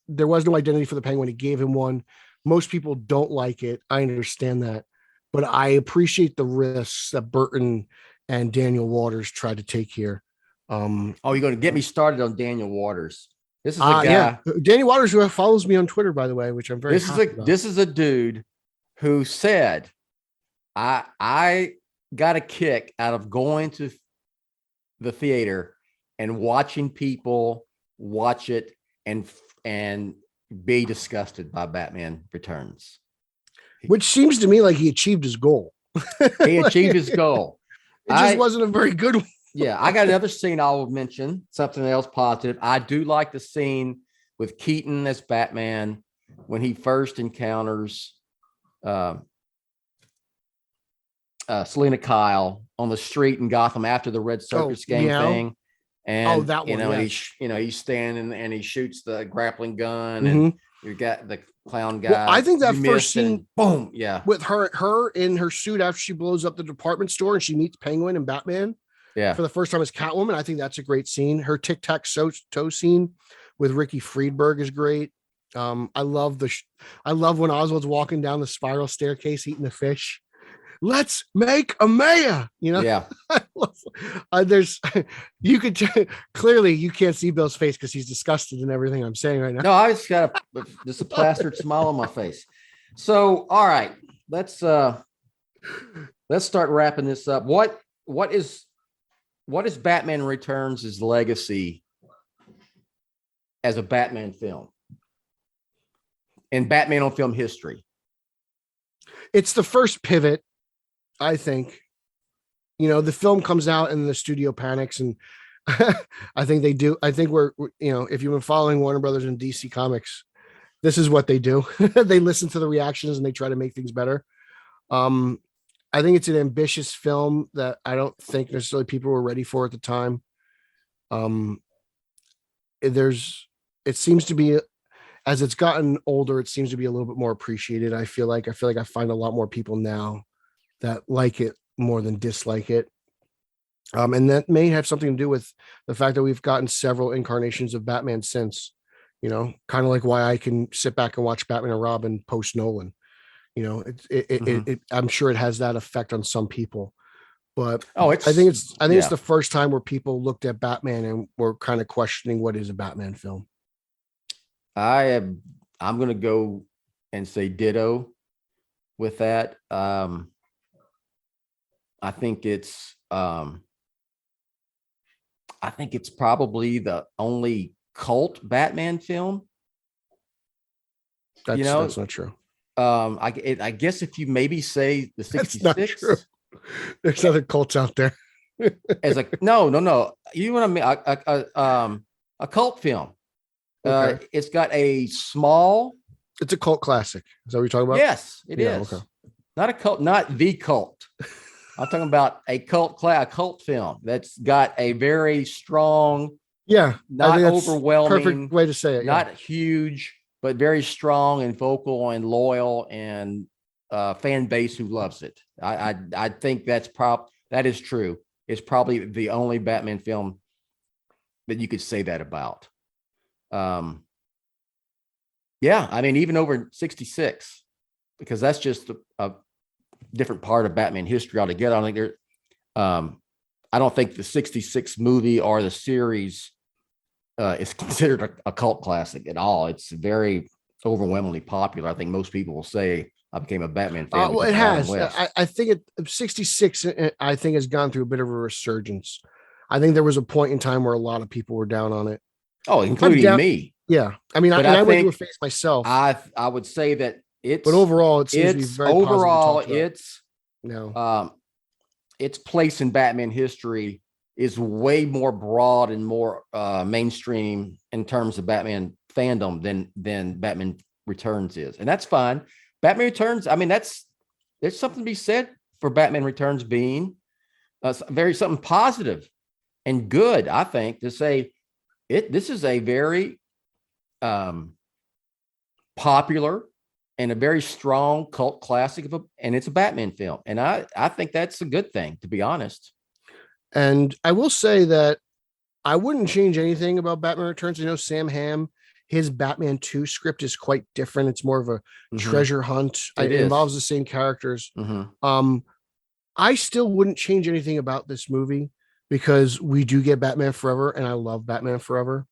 There was no identity for the Penguin. It gave him one. Most people don't like it. I understand that, but I appreciate the risks that Burton and Daniel Waters tried to take here. You're going to get me started on Daniel Waters. This is a guy. Yeah. Daniel Waters, who follows me on Twitter, by the way, which I'm very. This is a dude who said, "I got a kick out of going to the theater and watching people watch it and be disgusted by Batman Returns." Which seems to me like he achieved his goal. He achieved his goal. It just wasn't a very good one. Yeah, I got another scene I will mention, something else positive. I do like the scene with Keaton as Batman when he first encounters Selena Kyle on the street in Gotham after the Red Circus gang thing. And that one, he's standing and he shoots the grappling gun and you got the clown guy. Well, I think that first scene, boom, yeah, with her in her suit after she blows up the department store and she meets Penguin and Batman. Yeah, for the first time as Catwoman, I think that's a great scene. Her tic-tac-toe scene with Ricky Friedberg is great. I love when Oswald's walking down the spiral staircase eating the fish. Let's make a mayor. Yeah. There's clearly you can't see Bill's face because he's disgusted in everything I'm saying right now. No, I just got just a plastered smile on my face. So, all right, let's start wrapping this up. What is Batman Returns' legacy as a Batman film and Batman on film history? It's the first pivot, I think. The film comes out and the studio panics, and I think they do. I think we're if you've been following Warner Brothers and DC Comics, this is what they do. They listen to the reactions and they try to make things better. I think it's an ambitious film that I don't think necessarily people were ready for at the time. It seems to be, as it's gotten older, it seems to be a little bit more appreciated. I feel like I find a lot more people now that like it more than dislike it. And that may have something to do with the fact that we've gotten several incarnations of Batman since, kind of like why I can sit back and watch Batman and Robin post Nolan. I'm sure it has that effect on some people, but I think it's the first time where people looked at Batman and were kind of questioning what is a Batman film. I'm going to go and say ditto with that. I think it's probably the only cult Batman film. That's not true. I guess if you maybe say the 66, that's not true. There's other cults out there. As no. You know what I mean? A cult film. Okay. It's got a small. It's a cult classic. Is that what you're talking about? Yes, it is. Okay. Not a cult, not the cult. I'm talking about a cult film that's got a very strong. Yeah, not overwhelming. Perfect way to say it. Not huge, but very strong and vocal and loyal and fan base who loves it. I think that is true. It's probably the only Batman film that you could say that about. Yeah, I mean, even over 66, because that's just a different part of Batman history altogether. I don't think the 66 movie or the series is considered a cult classic at all. It's very overwhelmingly popular. I think most people will say I became a Batman fan. Well, it has. I think 66, I think, has gone through a bit of a resurgence. I think there was a point in time where a lot of people were down on it. Oh, including me. Yeah. I mean, I went through a phase myself. I would say that But overall, it seems to be it's very overall positive. it's No. its place in Batman history is way more broad and more mainstream in terms of Batman fandom than Batman Returns is, and that's fine. Batman Returns, I mean, there's something to be said for Batman Returns being something positive and good. I think to say this is a very popular and a very strong cult classic and it's a Batman film, and I think that's a good thing, to be honest. And I will say that I wouldn't change anything about Batman Returns. I know Sam Hamm, his Batman 2 script is quite different. It's more of a treasure hunt. It involves the same characters. I still wouldn't change anything about this movie because we do get Batman Forever, and I love Batman Forever.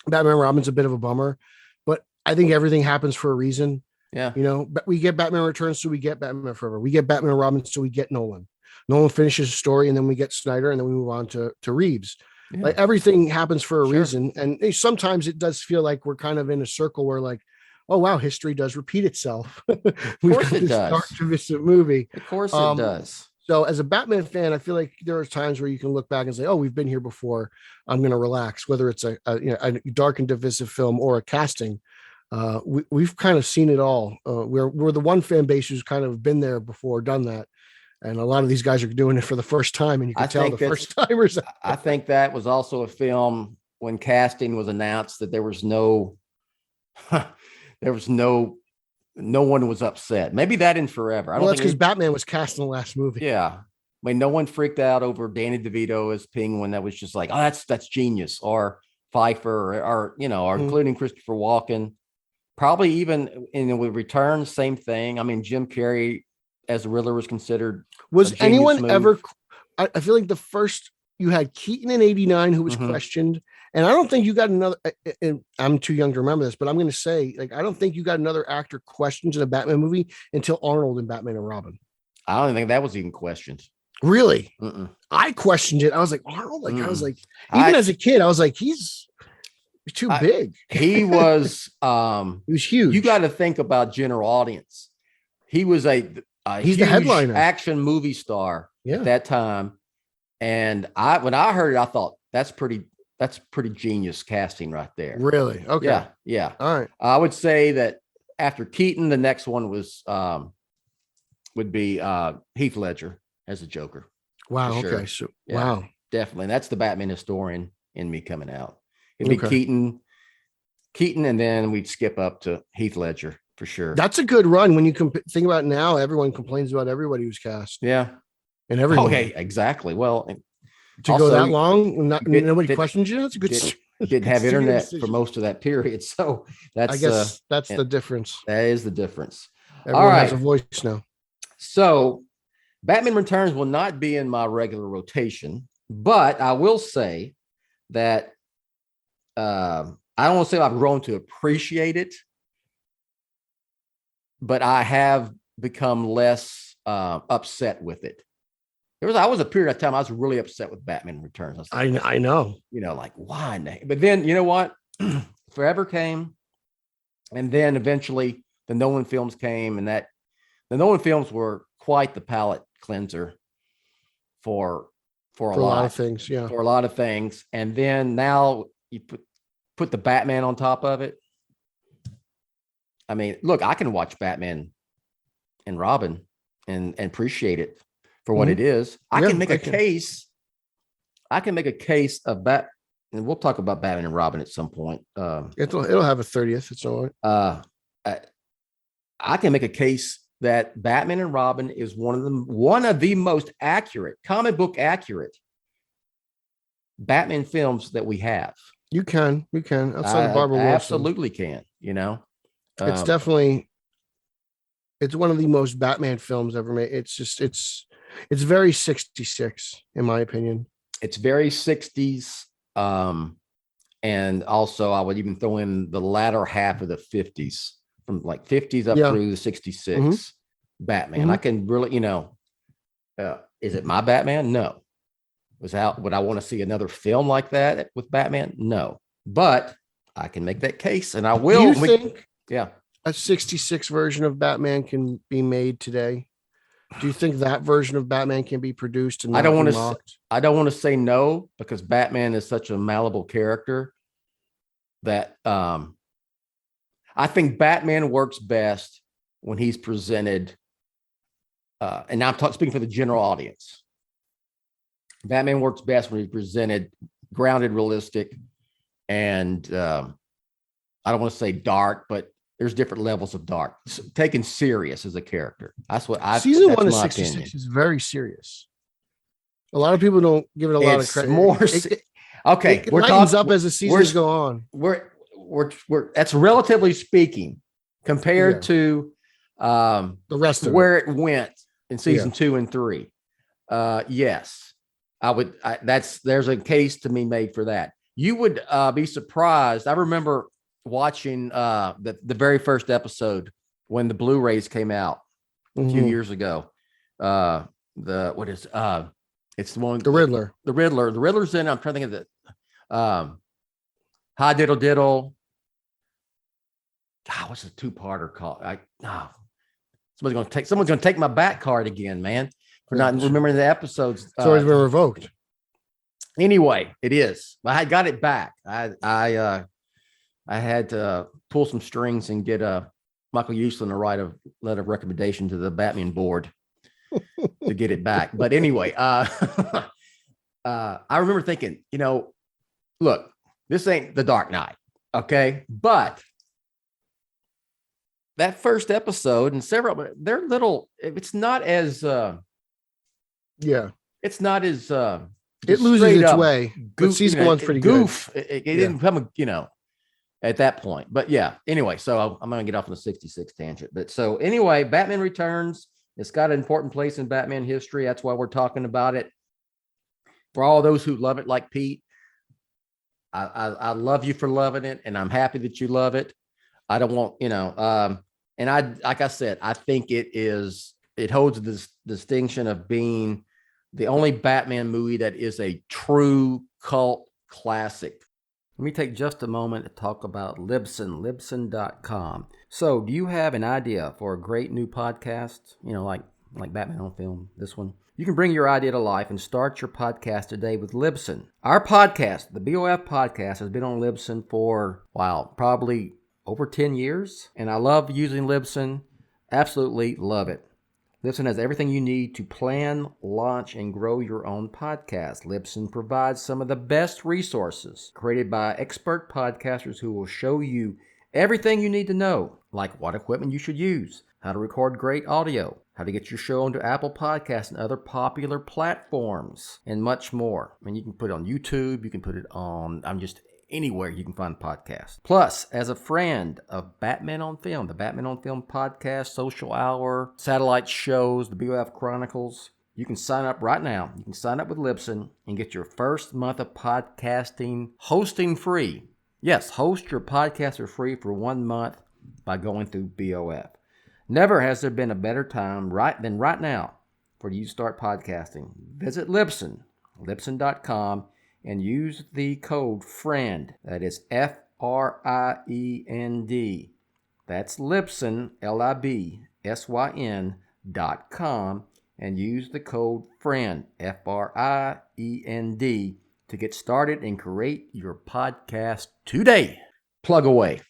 Batman Robin's a bit of a bummer, but I think everything happens for a reason. Yeah. But we get Batman Returns, so we get Batman Forever. We get Batman Robin, so we get Nolan. Nolan finishes a story, and then we get Snyder, and then we move on to Reeves. Yeah. Like everything happens for a reason. And sometimes it does feel like we're kind of in a circle where like, oh, wow, history does repeat itself. Of course it does. Dark, divisive movie. Of course it does. So as a Batman fan, I feel like there are times where you can look back and say, oh, we've been here before. I'm going to relax, whether it's a dark and divisive film or a casting. We've kind of seen it all. We're the one fan base who's kind of been there before, done that. And a lot of these guys are doing it for the first time, and you can tell the first timers. I think that was also a film when casting was announced that there was no one was upset. Maybe that in Forever. Well, that's because Batman was cast in the last movie. Yeah. I mean, no one freaked out over Danny DeVito as Penguin. That was just like, oh, that's genius. Or Pfeiffer, or including Christopher Walken. Probably even with Returns, same thing. I mean, Jim Carrey as the Riddler was considered. Was anyone ever? I feel like the first you had Keaton in '89 who was questioned, and I don't think you got another. And I'm too young to remember this, but I'm going to say, like, I don't think you got another actor questioned in a Batman movie until Arnold in Batman and Robin. I don't think that was even questioned. Really? I questioned it. I was like, Arnold. Like I was like, even as a kid, I was like, he's too big. He was. He was huge. You got to think about general audience. He was he's the headliner, action movie star at that time. And when I heard it, I thought that's pretty genius casting right there. Really? Okay. Yeah. All right. I would say that after Keaton, the next one would be Heath Ledger as a Joker. Wow. Sure. Okay. So wow. Definitely. And that's the Batman historian in me coming out. It'd be Keaton, and then we'd skip up to Heath Ledger. For sure. That's a good run. When you think about it now, everyone complains about everybody who's cast. Yeah. And everyone. Okay, exactly. Well, to go that long, nobody questions you. That's a good. Didn't have internet for most of that period. So I guess that's the difference. That is the difference. Everyone has a voice now. So Batman Returns will not be in my regular rotation, but I will say that I don't want to say I've grown to appreciate it, but I have become less upset with it. I was a period of time I was really upset with Batman Returns. I know. Like why? But then you know what? Forever came, and then eventually the Nolan films came, and the Nolan films were quite the palate cleanser for a lot of things. Yeah, for a lot of things. And then now you put the Batman on top of it. I mean, look, I can watch Batman and Robin and appreciate it for what it is. I can make a case. I can make a case of and we'll talk about Batman and Robin at some point. It'll have a 30th. It's all right. I can make a case that Batman and Robin is one of the most accurate, comic book accurate Batman films that we have. You can outside of Barbara Wilson. Absolutely can. It's definitely, it's one of the most Batman films ever made. It's very 66 in my opinion. It's very 60s. And also I would even throw in the latter half of the 50s, from like 50s up through the 66 Batman. I can really, is it my Batman? No. Would I want to see another film like that with Batman? No. But I can make that case, and I will. Do you think? Yeah. a 66 version of Batman can be made today? Do you think that version of Batman can be produced and I don't want to want to say no, because Batman is such a malleable character that I think Batman works best when he's presented, and now I'm speaking for the general audience. Batman works best when he's presented grounded, realistic, and I don't want to say dark, but there's different levels of dark. Taken serious as a character. That's what I. Season that's 1 of my 66 opinion. is very serious. A lot of people don't give it a lot of credit. Okay, it lightens up as the seasons go on. We're that's relatively speaking compared to the rest of where it went in season 2 and 3. Yes, there's a case to be made for that. You would be surprised. I remember watching the very first episode when the Blu-rays came out a few years ago. It's the one, the Riddler. The Riddler's in. I'm trying to think of the Hi Diddle Diddle. God, what's the 2-parter called? Someone's gonna take my back card again, man, for not remembering the episodes. It's always been revoked. Anyway, it is. I got it back. I had to pull some strings and get Michael Uslan to write a letter of recommendation to the Batman board to get it back. But anyway, I remember thinking, look, this ain't The Dark Knight, okay? But that first episode and several, they're little. It's not as it's not as it loses its way. But season 1's pretty good. It didn't come, at that point. But yeah, anyway, so I'm going to get off on the 66 tangent. But so anyway, Batman Returns. It's got an important place in Batman history. That's why we're talking about it. For all those who love it, like Pete, I love you for loving it, and I'm happy that you love it. I don't want, and like I said, I think it holds this distinction of being the only Batman movie that is a true cult classic. Let me take just a moment to talk about Libsyn.com. So, do you have an idea for a great new podcast? Like Batman on Film, this one? You can bring your idea to life and start your podcast today with Libsyn. Our podcast, the BOF podcast, has been on Libsyn for, probably over 10 years. And I love using Libsyn. Absolutely love it. Libsyn has everything you need to plan, launch, and grow your own podcast. Libsyn provides some of the best resources created by expert podcasters who will show you everything you need to know, like what equipment you should use, how to record great audio, how to get your show onto Apple Podcasts and other popular platforms, and much more. You can put it on YouTube, you can put it on, anywhere you can find a podcast. Plus, as a friend of Batman on Film, the Batman on Film podcast, Social Hour, satellite shows, the BOF Chronicles, you can sign up right now. You can sign up with Libsyn and get your first month of podcasting hosting free. Yes, host your podcast for free for 1 month by going through BOF. Never has there been a better time than right now for you to start podcasting. Visit Libsyn, Libsyn.com, and use the code FRIEND. That is FRIEND. That's Libsyn, LIBSYN.com, and use the code FRIEND, FRIEND, to get started and create your podcast today. Plug away.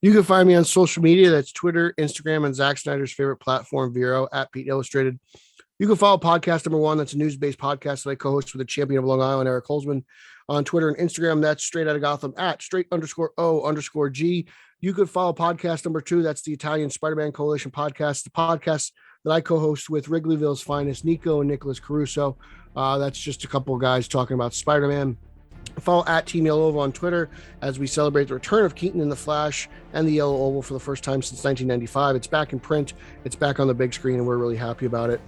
You can find me on social media. That's Twitter, Instagram, and Zack Snyder's favorite platform, Verra, at Pete Illustrated. You can follow podcast number 1. That's a news-based podcast that I co-host with the champion of Long Island, Eric Holzman, on Twitter and Instagram. That's Straight Outta Gotham at straight_O_G. You could follow podcast number 2. That's the Italian Spider-Man Coalition podcast, the podcast that I co-host with Wrigleyville's finest, Nico and Nicholas Caruso. That's just a couple of guys talking about Spider-Man. Follow at Team Yellow Oval on Twitter as we celebrate the return of Keaton in the Flash and the Yellow Oval for the first time since 1995. It's back in print. It's back on the big screen, and we're really happy about it.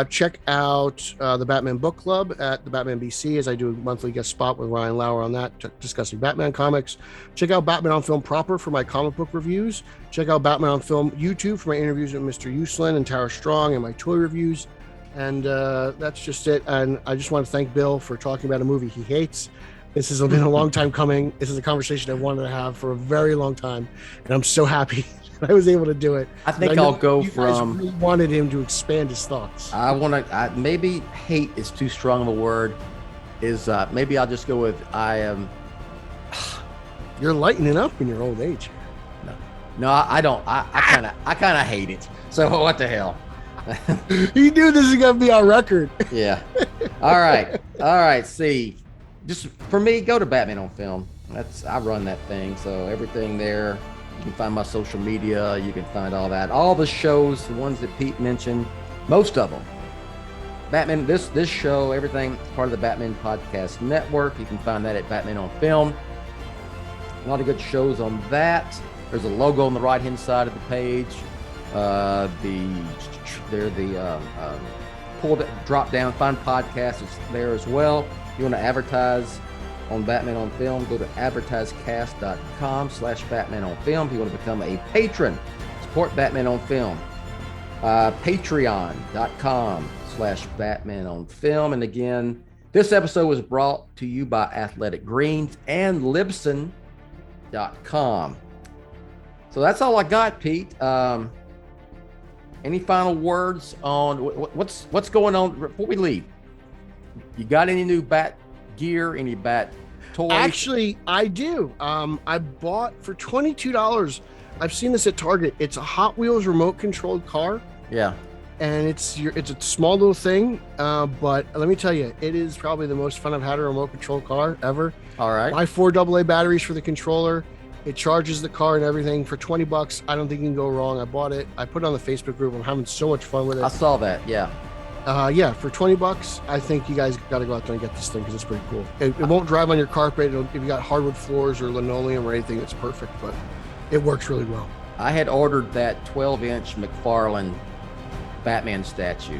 Check out the Batman Book Club at the Batman BC, as I do a monthly guest spot with Ryan Lauer on that, discussing Batman comics. Check out Batman on Film proper for my comic book reviews. Check out Batman on Film YouTube for my interviews with Mr. Uslan and Tara Strong and my toy reviews. And that's just it. And I just want to thank Bill for talking about a movie he hates. This has been a long time coming. This is a conversation I wanted to have for a very long time, and I'm so happy I was able to do it. I think I'll go you guys from. really wanted him to expand his thoughts. I want to. Maybe hate is too strong of a word. Maybe I'll just go with I am. You're lightening up in your old age. No, I don't. I kind of hate it. So what the hell? You knew this is gonna be our record. Yeah. All right. See, just for me, go to Batman on Film. I run that thing, so everything there. You can find my social media. You can find all that. All the shows, the ones that Pete mentioned, most of them. Batman, this show, everything is part of the Batman Podcast Network. You can find that at Batman on Film. A lot of good shows on that. There's a logo on the right-hand side of the page. Drop down, find podcasts. It's there as well. If you want to advertise on Batman on Film, go to advertisecast.com/Batman on Film. If you want to become a patron, support Batman on Film. Patreon.com/Batman on Film. And again, this episode was brought to you by Athletic Greens and Libsyn.com. So that's all I got, Pete. Any final words on what's going on before we leave? You got any new Bat gear? Any Bat toys? Actually, I do. I bought for $22. I've seen this at Target. It's a Hot Wheels remote controlled car. Yeah. And it's a small little thing, but let me tell you, it is probably the most fun I've had a remote control car ever. All right. My 4 AA batteries for the controller. It charges the car and everything for $20. I don't think you can go wrong. I bought it. I put it on the Facebook group. I'm having so much fun with it. I saw that. Yeah. For $20, I think you guys got to go out there and get this thing because it's pretty cool. It won't drive on your carpet. If you got hardwood floors or linoleum or anything, it's perfect. But it works really well. I had ordered that 12-inch McFarlane Batman statue,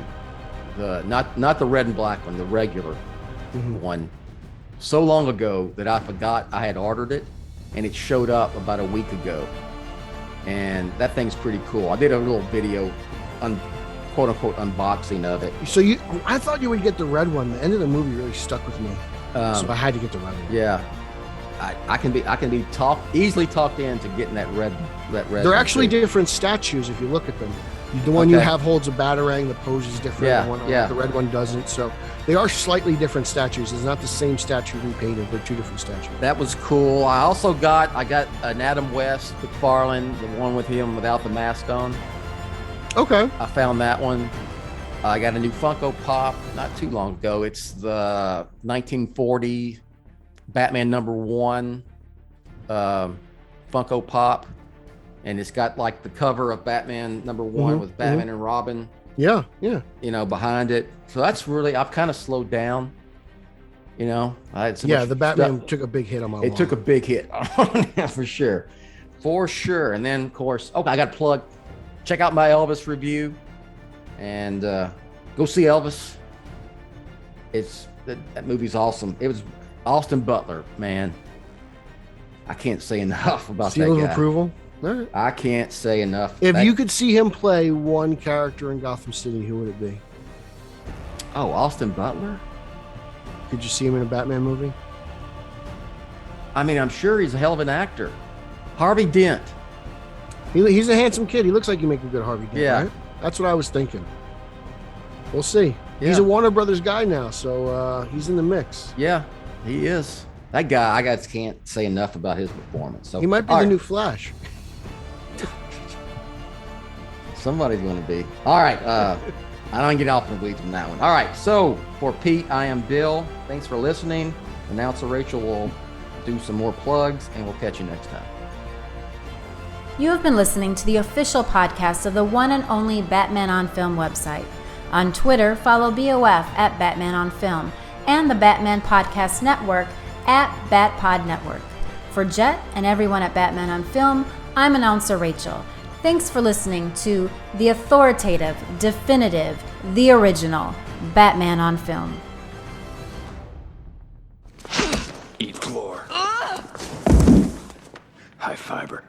not the red and black one, the regular one, so long ago that I forgot I had ordered it, and it showed up about a week ago, and that thing's pretty cool. I did a little video, quote unquote, unboxing of it. So I thought you would get the red one. The end of the movie really stuck with me, so I had to get the red one. Yeah, I can be easily talked into getting that red. They're actually different statues if you look at them. The one you have holds a batarang. The pose is different. The red one doesn't. So they are slightly different statues. It's not the same statue repainted. They're two different statues. That was cool. I also got an Adam West McFarlane, the one with him without the mask on. Okay. I found that one. I got a new Funko Pop not too long ago. It's the 1940 Batman #1 Funko Pop. And it's got like the cover of Batman #1 with Batman and Robin. Yeah. Behind it. So that's really, I've kind of slowed down. I had the Batman took a big hit on my It took a big hit for sure. And then, of course, I got to plug. Check out my Elvis review and go see Elvis. That movie's awesome. It was Austin Butler, man. I can't say enough about that guy. Seal of approval. All right. I can't say enough. If you could see him play one character in Gotham City, who would it be? Oh, Austin Butler? Could you see him in a Batman movie? I mean, I'm sure he's a hell of an actor. Harvey Dent. He's a handsome kid. He looks like you make a good Harvey Dent. Yeah. Right? That's what I was thinking. We'll see. Yeah. He's a Warner Brothers guy now, so he's in the mix. Yeah, he is. That guy, I guys can't say enough about his performance. So he might be the new Flash. Somebody's going to be. All right. I don't get off the weeds on that one. All right. So for Pete, I am Bill. Thanks for listening. Announcer Rachel will do some more plugs, and we'll catch you next time. You have been listening to the official podcast of the one and only Batman on Film website. On Twitter, follow BOF at Batman on Film and the Batman Podcast Network at BatPod Network. For Jett and everyone at Batman on Film, I'm announcer Rachel. Thanks for listening to the authoritative, definitive, the original Batman on Film. Eat floor. High fiber.